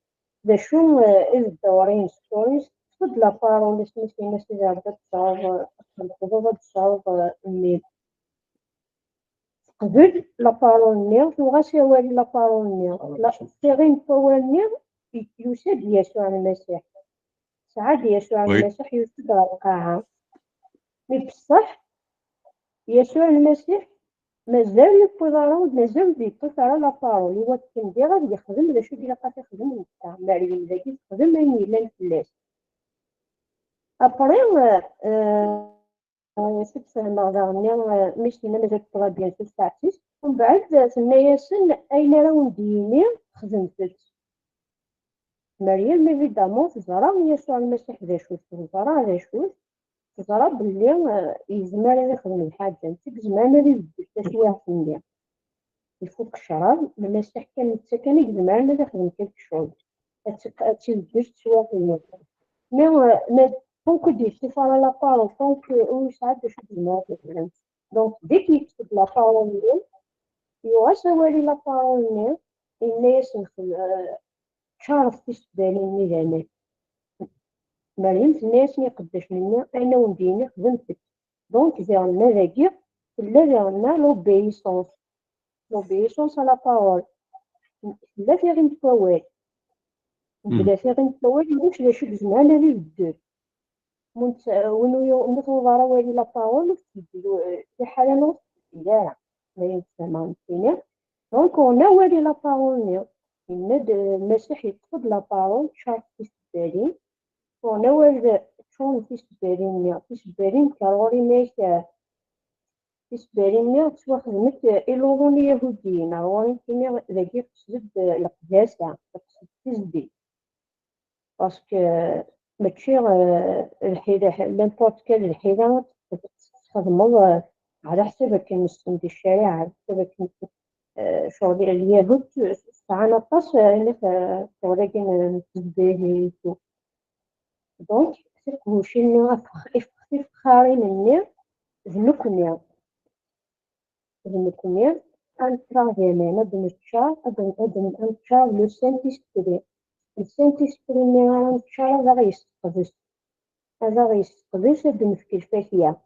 ذا شو الدورين ستوريز تفضل لابارون اسمه سيدي عرفتي تصاوب الخضوضة تصاوب الميل قبل لابارول نيل وغاسي والي لابارول نيل لا تيغين فوال نيل يسد يسوع المسيح ساعات يسوع المسيح يسد القاعة مي بصح يسوع المسيح مازال يبوضارون مازال يبوض على لابارول هو كان غادي يخدم ذا شو ديال قاعد يخدم تاع مريم ذاك يخدم يعني لا الفلاس ابري ست سنة غانيا مشينا مازال تبغى بيان في ساعتيش ومن بعد سنايا سن أين راهو نديني خدمت مريم إيفيدامون تزرع يسوع المسيح ذا شوز تزرع ذا شوز تزرع باللي يزمر يخدم الحاجة نتيك زمان اللي يبدا شوية في النية يفوق الشراب المسيح كان يتسكن يزمر ما يخدم كيف شغل تزدج شوية في النية ما دونك يكتب على لابارول دونك ويساعد باش يدير مثلا دونك ديك يكتب لابارول نيل يواسوالي لابارول نيل الناس شارف في سبالين زعما مريم الناس ما يقداش منا انا ونديني خدمتك دونك زعما ذاكي لا ديالنا لوبيسونس على بارول لا في غير نتفاوال بلا في غير نتفاوال واش لا شي زمان اللي يبدل ونو نتوضر والي لا بارول في حالة نص لا لا يسمى نتينا دونك هنا والي لا بارول نيو إن المسيح يتفض لا بارول شارك في السبالين هنا والي شون في السبالين نيو في السبالين كاروري ميك إسبانيا خدمت إلوغون اليهوديين رواني كيما ذاكي قصد القداسة قصد تزدي باسكو ماشي الحيلة لامبورت كال الحيلة تخدمو على حسابك نسم دي الشارع على حسابك شغل اليهود ساعنا طاس ولكن تزديه دونك سيكوشي إفخاري مني ذنوكني المكونيات انترا زمان بنتشار انتشار لو سانتيسبري السانتيسبري اللي انتشار هذا غيستقبس بنفكر فيها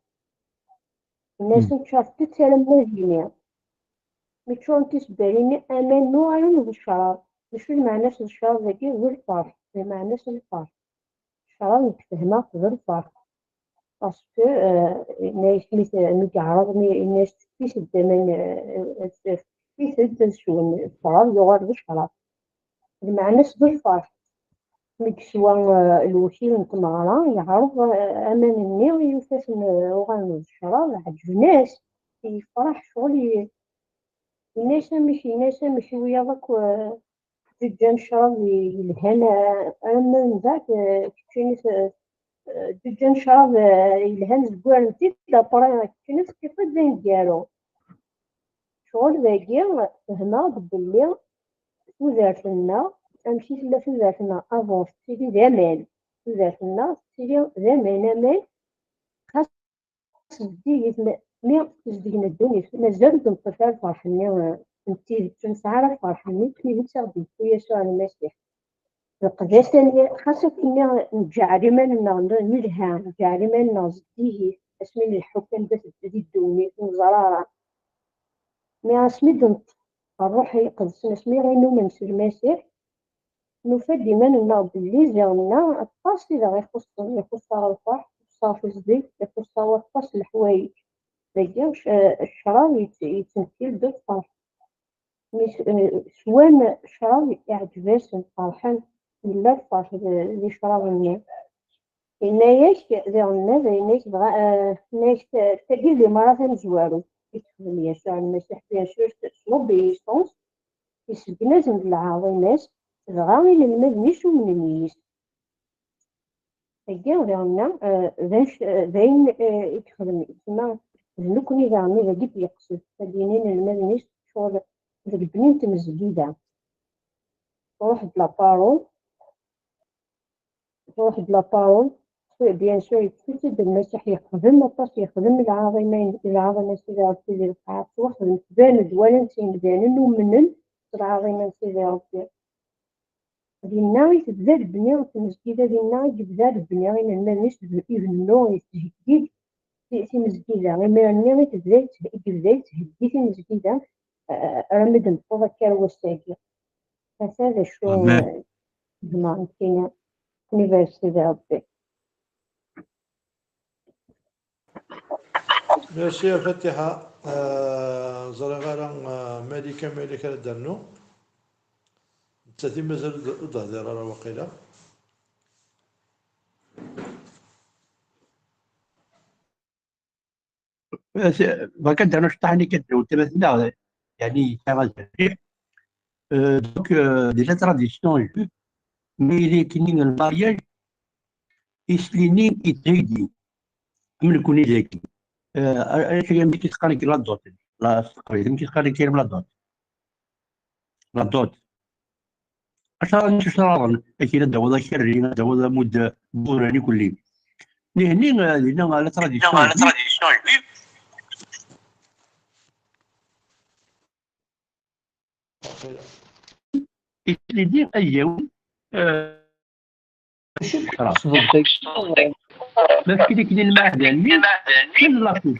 الناس انتشار تتسلم جميع متشون تسبريني امان نوع من الشراب مش المعنى الشراب ذاكي غير الفرح المعنى الفرح الشراب نتفهمها غير الفرح باسكو الناس مثل عرض الناس في الزمان في سد شون الفرار يغار بالشراب المعنى بالفرح سواء الوكيل نتمارا يعرض امان النير يوفاس وغان الشراب عجب الناس يفرح شغل الناس ماشي ويا ذاك دجان الشراب يلهان اما من بعد كاين دجان شراب يلهان زكوار نتيت لابرا كنت كيف زين ديالو شغل ذاكي فهمنا بلي وزارت لنا امشي لا وزارت لنا افونس سيدي زمان وزارت لنا سيدي زمان امان خاص تزدي مي تزدينا الدنيا مازال تنطفى فرحني نتي تنسعر فرحني كي نتساعد يسوع المسيح القداسة خاصة كنا نجعل مالنا نلها نجعل مالنا زديه اسمين الحكام بس تزيد الدنيا نزرارة مي اسمي الروح يقدس اسمي غينو من المسيح نفاد مالنا بلي زعمنا الطاس إذا يخص الفرح صافي زديد يخص الطاس الحوايج ذاكي الشراب يتمثل بالفرح سواء الشراب يعجباس فرحان ولا الفرح اللي شراب الناس إناياك زعمنا إناياك بغا إناياك تجي لي مرة نزوارو يتخدم يسوع المسيح بيان سور لوبيسونس يسبنا زند العظيمات بغا إلى المدنيس ومن الميس هكا زعمنا باين يتخدم تما نكوني زعمنا ذاك يقصد فدينين المدنيس شغل ذاك بنيت مزجيدة واحد لابارول بيان سور يتفسد المسيح يخدم الطاس يخدم العظيمة سيدي ربي اللي رفعت وخدم تبان دولا تنبان ومنن العظيمة سيدي ربي دينا يتبدا بنية المسجدة دينا يتبدا بنية غير المناش يبنو يتهديد في مسجدة غير مالني يتبدا يتهدي في مسجدة رمد نفوض كاروساكي هذا شو هما كاين سيدي ربي ميرسي الفاتحة زرغارا ملكة درنو تاتي مازال تهدر راه واقيلا ما كنديروش طحني كديرو تمثلنا يعني كما دوك دي لا تراديسيون جوف مي لي كاينين المارياج يسليني يتغيدي من كوني ذاكي اش هي ملي كتقارن لا دوت لا تقريبا ملي كتقارن كاين لا دوت اش راه نشرارن كاين داوود كرينا داوود مود بوراني كلي هني لنا لا تراديسيون يسليني ايام ما في كاين المعدن من لاكو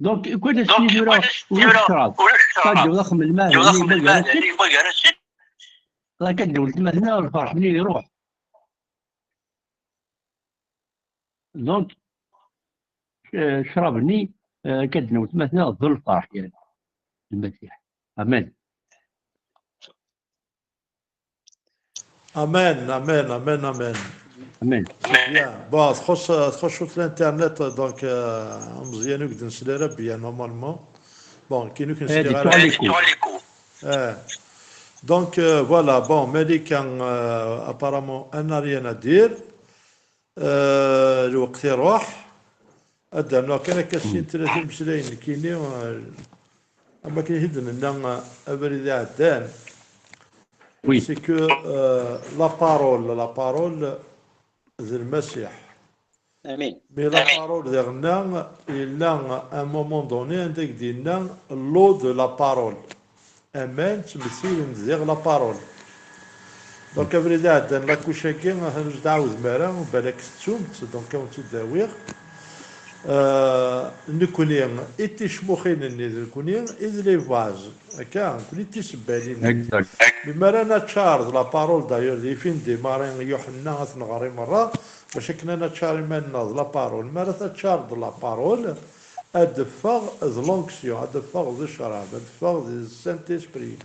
دونك كون سيدورا ولا الشراب قد يضخم المال اللي ما قالش راه كدوز المال هنا والفرح منين يروح. دونك شربني كدنوت مثلا ظل الفرح ديال المسيح. امين امان امان امان امان امين. بيان بون تخشوا في الانترنت دونك مزيان وقد نسلي ربي نورمالمون بون كي نو كنسلي غير دونك فوالا بون مالي كان ابارامون انا ريان ادير الوقت يروح ادنا كان كاسين 30 مسلاين كيني اما كيهدن لنا ابريد عدان وي سي كو لا بارول ذي المسيح. امين. مي لا بارول ديالنا الا ان مومون دوني عندك ديالنا لو دو لا بارول امان تمثيل نزيغ لا بارول. دونك ابريد عدان لا كوشاكي نرجع عاود مارا وبالك تسومت دونك كنت داويغ نكوني إتي شموخين نكوني إذ لي فاز هكا كوني تيسبالين بما رانا تشارد لا بارول دايور دي فين دي مارين يوحنا غتنغري مرة باش كنا تشاري مالنا لا بارول مرة تشارد لا بارول أدفغ زلونكسيون أدفغ ذي الشراب أدفغ ذي السانت اسبري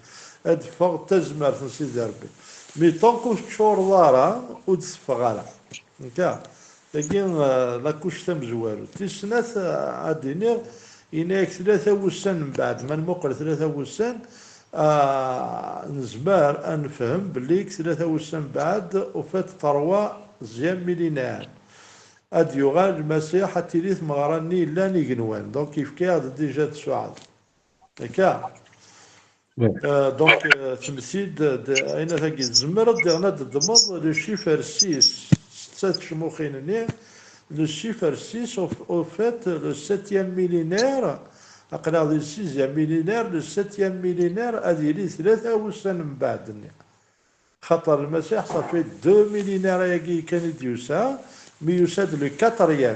أدفغ تزمر سيدي ربي مي طونكو تشور دارا ودسفغالا هكا لكن لاكوش تمزوارو تيسنات عادينير إناك 3 وسان من بعد ما نمقر 3 وسان نزمار نفهم بليك 3 وسان بعد وفات 3 زيام ميلينار اد يغال المسيح التليث مغراني لا نيغنوان دونك كيف كاد ديجا تسعد هكا دونك تمثيل اين ثاقي الزمر ديالنا دمر لو شيفر 6 7 شموخينني لو شيفر 6 au fait le 7e millénaire أقنع ذي 6e millénaire le 7e millénaire هذه 3 وسان من بعد خاطر المسيح صافي 2 millénaire ياكي كان يديوسا مي يساد لو 4e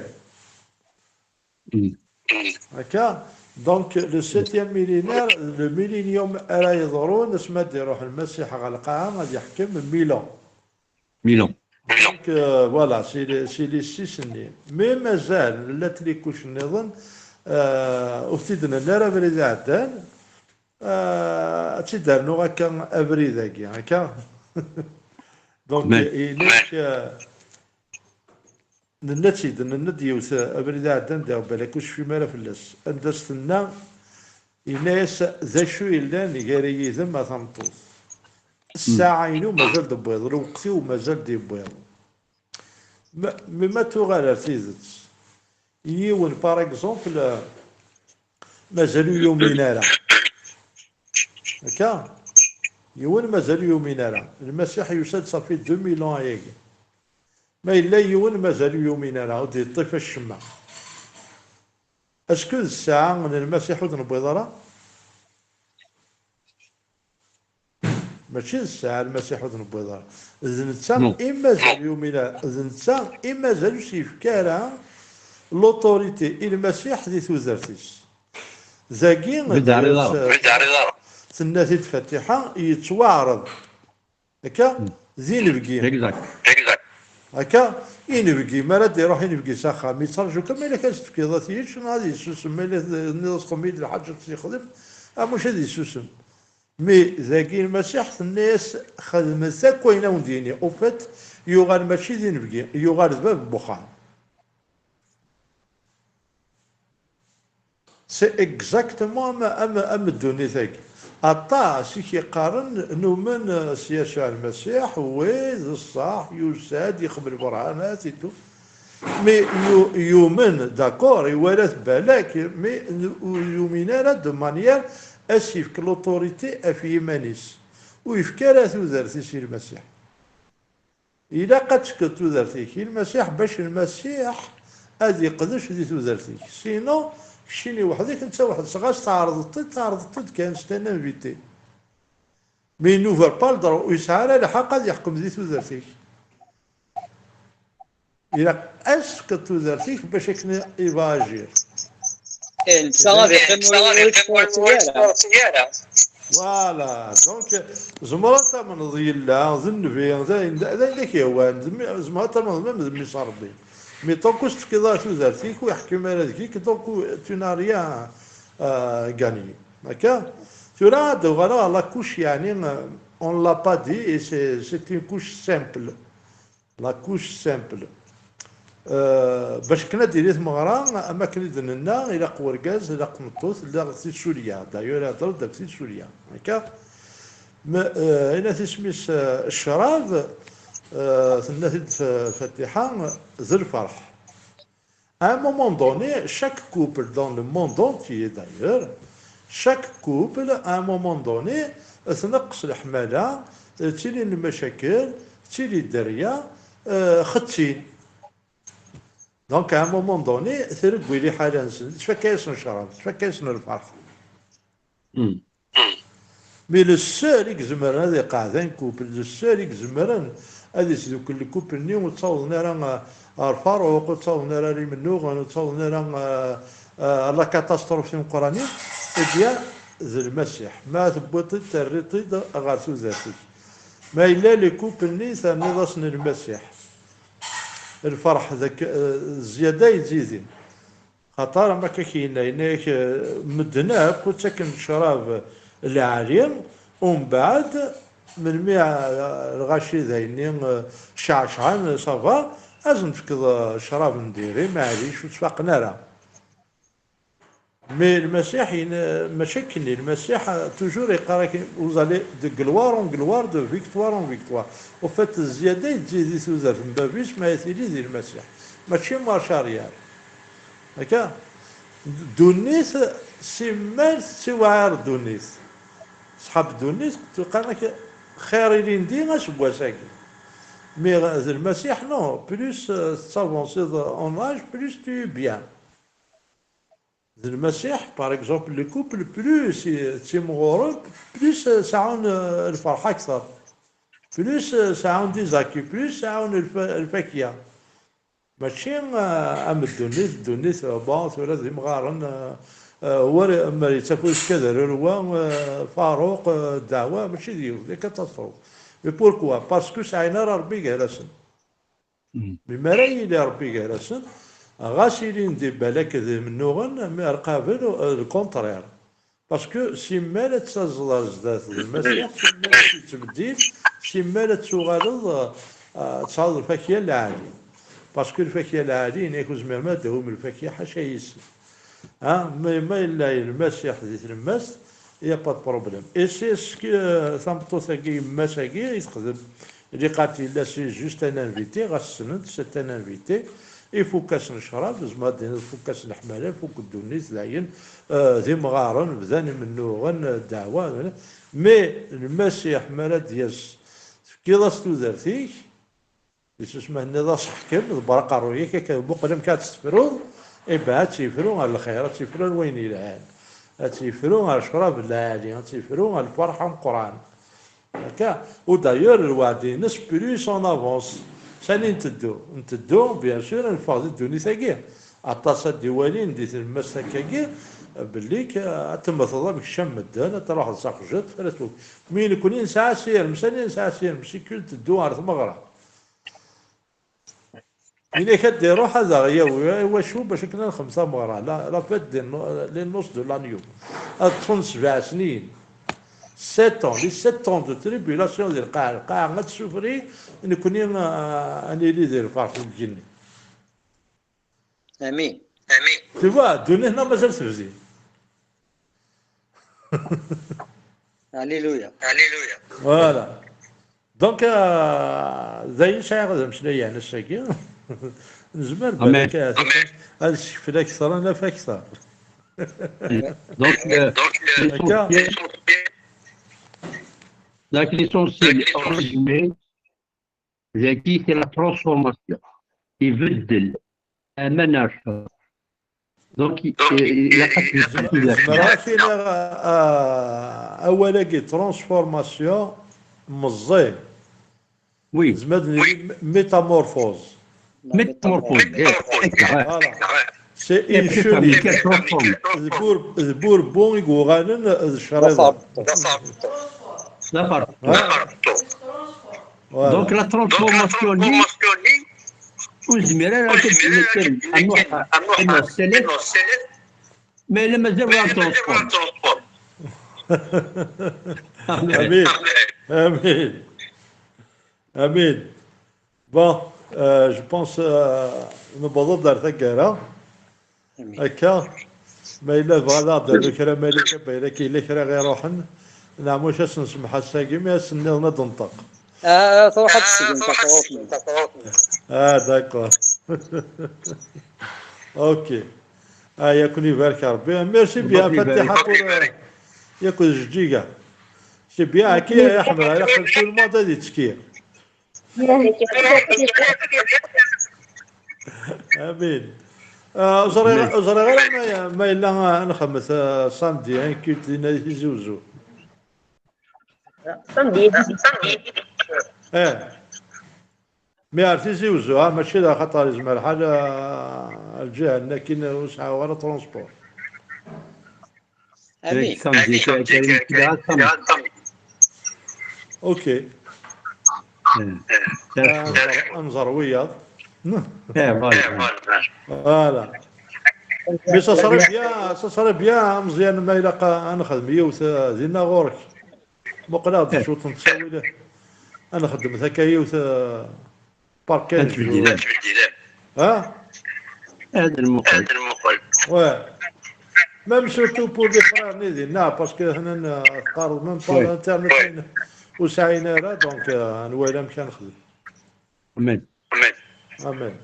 هكا دونك لو 7e millénaire لو ميلينيوم راه يضرون اسمها يروح المسيح على القاعة غادي يحكم ميلون دونك فوالا سي لي 6 ني مي مازال لا تليكوش نظن وتيدنا لا بريد عدان تيدارنو هكا ابريداكي هكا دونك إليك نتيد نديوث ابريد عدان داو بالك واش في مالا فلاس اندستنا إناس ذا شو إلا نيغاري ذم ثمطوط الساعة ينو مازال دبيض الوقتي ومازال ديبيض مما تغالر تيزت يون باغ اكزومبل مازالو يومين راه هكا يون مازالو يومين راه المسيح يساد صافي 2000 عام هيك ما إلا يون مازالو يومين راه ودي الطيف الشمع اسكو الساعة من المسيح ودن بيض راه ماشي الساعة المسيح ودن بيضاء زنتسا إما زال يومنا زنتسا إما زال سيفكارا لوطوريتي المسيح دي توزرتيس زاكين سناتي الفاتحة يتوارد هكا زين بقي هكا ينبقي مراد يروح ينبقي ساخا ميترجو كما إلا كانت تفكيضاتي شنو غادي يسوسم ما إلا نضغط قميد الحاجة تيخدم مش هادي يسوسم مي ذاكي المسيح الناس خدمت كوينه وديني او فات يغال ماشي دين بقي يغال باب بوخان سي اكزاكتومون اما الدوني ذاك اطا سي كيقارن نومن سياسة المسيح ويز الصح يساد يخبر برهانات يتو مي يومن داكور يوالات بالك مي يومينا دو مانيير أسيف كلوطوريتي أفي مانيس ويفكر تودرتي سي المسيح إلا قد تودرتي سي المسيح باش المسيح أدي يقدرش دي تودرتي سينو شيني وحدك أنت واحد صغاش تعرض كان ستانا فيتي مي نوفر بالدر ويسعى الحق قد يحكم دي تودرتي إلا أسك تودرتي باش كنا إيفاجير انت غادي سيارة فوالا دونك زمرة تمن ضيلا ذنبي ذا كيوان زمرة تمن مي صاربي مي طونكوش كذا شو زرتيك ويحكي مالك دونك tu n'as rien gagné d'accord tu l'as de voilà la couche يعني on l'a pas dit et c'est une couche simple la couche simple باش كنا ديريت مغرا اماكن لنا الى قوركاز الى قنطوس الى غسيل سوريا دايور هضر داك غسيل سوريا هكا هنا تسميس الشراب ثنات فاتحه ذو الفرح à un moment donné chaque couple dans le monde entier d'ailleurs chaque couple à un moment donné تنقص الحماله تيلي المشاكل تيلي الدريه ختين دونك à un moment donné ترقوي لي حاله تفكايسن الشراب تفكايسن الفرح مي لو سول يكزمر هذا قاعدين كوبل لو سول يكزمر هذا دوك الكوبل ني وتصاوبنا راه الفاروق وتصاوبنا راه لي منوغ وتصاوبنا راه لا كاتاستروف القراني ديال المسيح ما ثبوت التريطي غارسو ذاتي ما الا لي كوبل ني ثاني ضسن المسيح الفرح ذاك الزياده يزيدين خاطر ما كاين هناك مدنا كنت ساكن الشراب العالم ومن بعد من ميع الغاشي ذاينين شعشعان صافا لازم تفكض شراب نديري معليش وتفاقنا راه مي المسيح مشاكل المسيح توجور يقراك وزالي دو غلوار اون غلوار دو فيكتوار اون فيكتوار وفات الزياده تزيد توزر من بابيش ما يثيري ديال المسيح ماشي مارشا ريال هكا دونيس سيمال سوار دونيس صحاب دونيس تلقى لك خيرين دينا شبواساكي مي المسيح نو بلوس سافونسي اون اج بلوس تو بيان المسيح باغ اكزومبل لي كوبل بلوس تيمغورو بلوس ساعون الفرحه اكثر بلوس ساعون ديزاكي بلوس ساعون الفاكيه ماشي ام الدونيس بون ولا زي مغارن هو اما يتفوز كذا هو فاروق الدعوه ماشي ديالو ديك كتصرف مي بوركوا باسكو ساينا ربي جالسن بما راي ربي جالسن غاسيلين دي بالك منوغن مي القابل الكونترير باسكو سيما تزال زدات المسيح سيما تبديل سيما تغالظ تصاد الفاكهه العالي باسكو الفاكهه العالي نيكو زمير ما دوم الفاكهه حاشا يسي ما الا المسيح ديت الماس يا با بروبليم اي سي سكو ثامطو ثاكي ماساكي يتخدم اللي قاتي لا سي جوست ان انفيتي غاسنت سي ان انفيتي يفو كاس نشرب زماد يفو كاس الحماله يفو الدونيس العين ذي مغارن بذاني منو غن الدعوه مي المسيح مالا دياس كي ضاستو ذاتيك يسمى النضاس حكم البرقه رويك كبقدم كاتستفرون اي بعد تيفرون على الخير تيفرون وين يلعان تيفرون على الشراب العالي تيفرون على الفرحه القران هكا ودايور الوعدين نس بلوس اون افونس ثاني نتدو بيان سور نفاضي الدوني ثاكي عطاسات ديوالين ديت الماس هكاكي بالليك تمثل بك الشم الدان تروح لصاق جد فلاتو مين يكون ساعه سير مسانين ساعه سير ماشي كل تدو على المغرب إلا كديرو هذا وشو باش كنا 5 مغرا لا فات للنص دو لانيو تكون 7 سنين 7 ans لي 7 ans دو تريبيلاسيون ديال القاع غتسوفري نكون اني لي دير فرح الجن امين تبا دوني هنا مازال تفزي هاليلويا فوالا دونك زي شايغ مشنايا انا الشاكي نزمر بالك هذا الشيء اكثر انا فاكثر دونك Donc l'essentiel, en résumé, c'est la transformation. يبدل مناخ. Donc il a pas de أولا كي ترانسفورماسيون مزي. Oui. métamorphose. Métamorphose. سي إن شوني البور بون يقوغانن الشريضة لا فرق دونك لا ترانسفورماسيون وزميرة لا تبدل أنه السلف ما إلا مازال لا ترانسفورم. امين امين امين. بون جو بونس نبوظ دار ثقيرة هكا ما إلا فوالا دار كرا مالك بايلا كي إلا كرا غير روحن نعم واش نسمح الساقي ما سنيضنا تنطق. تروح السجن داكور. اوكي يكون يبارك ربي. ميرسي بيان فاتحة بور ياكل جيجا سي بيان كي يا احمد ياخذ كل الموضوع هذه تسكير. امين. زريغه ما الا نخمس صامدي كيت لنا زوزو صندي مي عرفتي زوزو ماشي لا خطر يزمر حاجه الجهه لنا كاين وسعه ورا ترونسبور. امين. اوكي انظر وياض فوالا مي صار بيان مزيان ما يلقى نخدم يوث زينا غورك مقناض شو تنساوي له انا خدمت هكا يوث باركين في الديلان هذا المقل واه ميم سورتو بور لي فرار نيدينا باسكو هنا قارض من بار انترنت وسعينا راه دونك نوالا مشان نخدم. امين امين.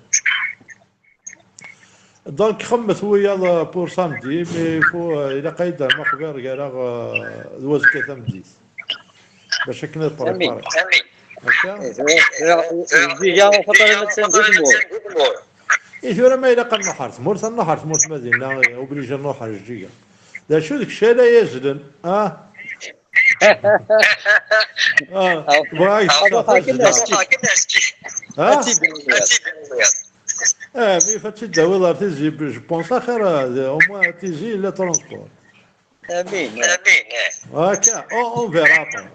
دونك خمس ويا بور سامدي مي فو الى قايده مخبر قال دوز كثمديس باش كنا بريباري هكا ديجا خطر نتسندو إذا ما إلا قلنا حرث مورث النهار مورث مدينة وبليج النوحة الجيجا دا شو ذيك الشيء لا يزلن مي فاتي الدولار تيجي جو بونس اخر او موان تيجي لا ترونسبور. امين هكا اون فيرا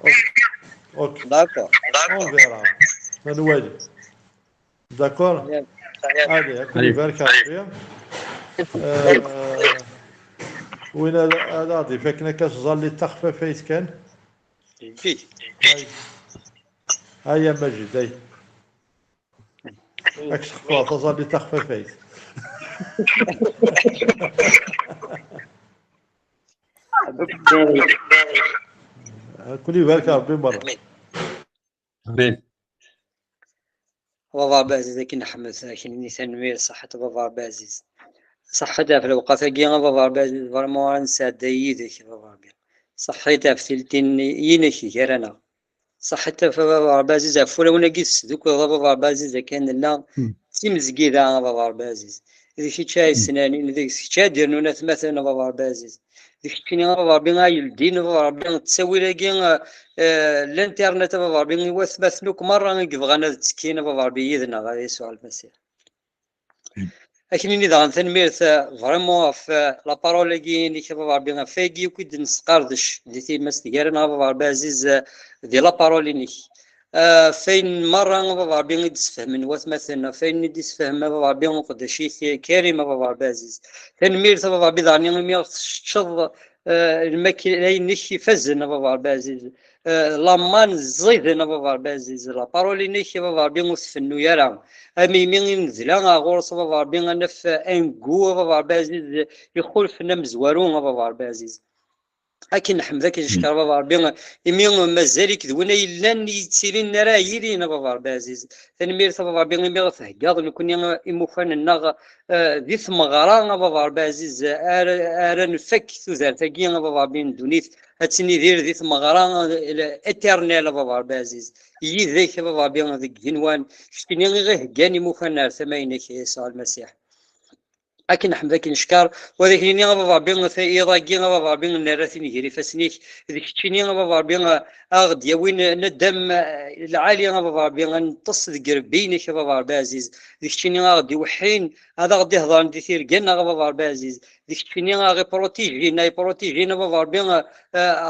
اوكي داكور اون فيرا نوالي داكور. هذه كل يبارك ربي. وين هذا ضيف كنا كتظل لي تخفى فايت كان في هيا مجد هاي اكش خطوه تظل لي تخفى فايت. كل يبارك ربي مره. امين. بابا عباس كي نحمل لكن النسان مير صحة بابا عباس صحتها في الوقت كي بابا عباس فريمون نساد يدك بابا عباس صحتها في تلتين ينكي كيرانا صحتها في بابا عباس فولا ونا قيس دوك بابا عباس كان لا تيمزكي ذا بابا عباس ذيك شاي السنانين ذيك شاي ديرنا مثلا بابا عباس ذيك كاين بابا عباس يلدين بابا عباس تسوي لاكين الانترنت بابا عباس يوثبت لك مره يبغى تسكينه بابا عباس يدنا غادي يسوع المسيح. لكن إذا تنميرت فريمون في لابارول كاين بابا عباس فاكي وكيد نسقردش اللي تيمس ديالنا بابا عباس دي لابارول نيك فين مرة بابا عباس يتفهم من وث مثلا فين يتفهم بابا عباس قداشي كريم بابا عباس تنميرت بابا عباس يعني يشظ الماكينة نيك فزنا بابا عباس لامان زيدنا بابا عباس لا بارولي نيك بابا عباس فنو يرى امي مين نزلا غورس بابا عباس نف انغو بابا عباس يخول فينا مزوارون بابا عباس لكن نحمدك نشكر بابا عباس يمين مازال يكذبون الا يتسيرين راه يرينا بابا عباس تنميرت بابا عباس مي تهكاض نكون يموفن النغ ذي ثمغرا بابا عباس ارا نفك ثوثار كي بابا عباس دونيت هاتني دير ذي ثمغرا اترنال بابا عباس يذيك بابا عباس ذيك جنوان شتيني غير هكاني موفن ثماينك يسوع المسيح أكن نحمدك نشكر وذاك اللي غابا ربي ثايضا كي غابا ربي نراتي نجري فاسنيك ذيك تشيني غابا ربي أغد يا وين ندم العالي غابا ربي نتص ذيك ربينك غابا ربي عزيز ذيك تشيني غادي يوحين هذا غادي يهضر ندي ثير كنا غابا ربي عزيز ذيك تشيني غا بروتيجينا يبروتيجينا غابا ربي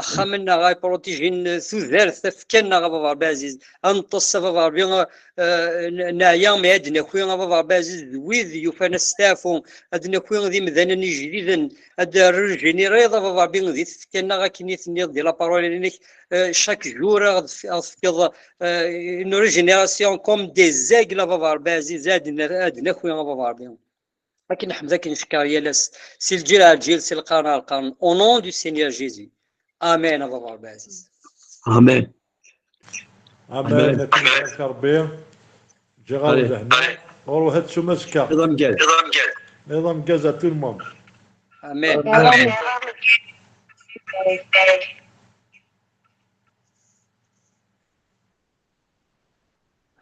خمنا غا بروتيجين ثوذار ثفكنا غابا ربي عزيز نتص غابا ربي نعيا ما يدنا خويا غابا ربي عزيز ويذ يوفانا ستافون أدنى كوين ذي مذانا جديدا أدا رجعني رياضة بابا بين ذي كنا غاكيني ثنيض دي لابارول ليك شاك جور أفكض إنو ريجينيراسيون كوم دي زاكلا بابا بازي أدنى كوين بابا بين لكن نحمدك نشكر يا لاس سي الجيل على الجيل سي القرن على القرن أو نون دو سينيور جيزي آمين بابا بازي آمين آمين لكن ربي جي غادي لهنا والو هاد شو مسكا نظام جازا تو الموند آمين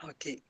اوكي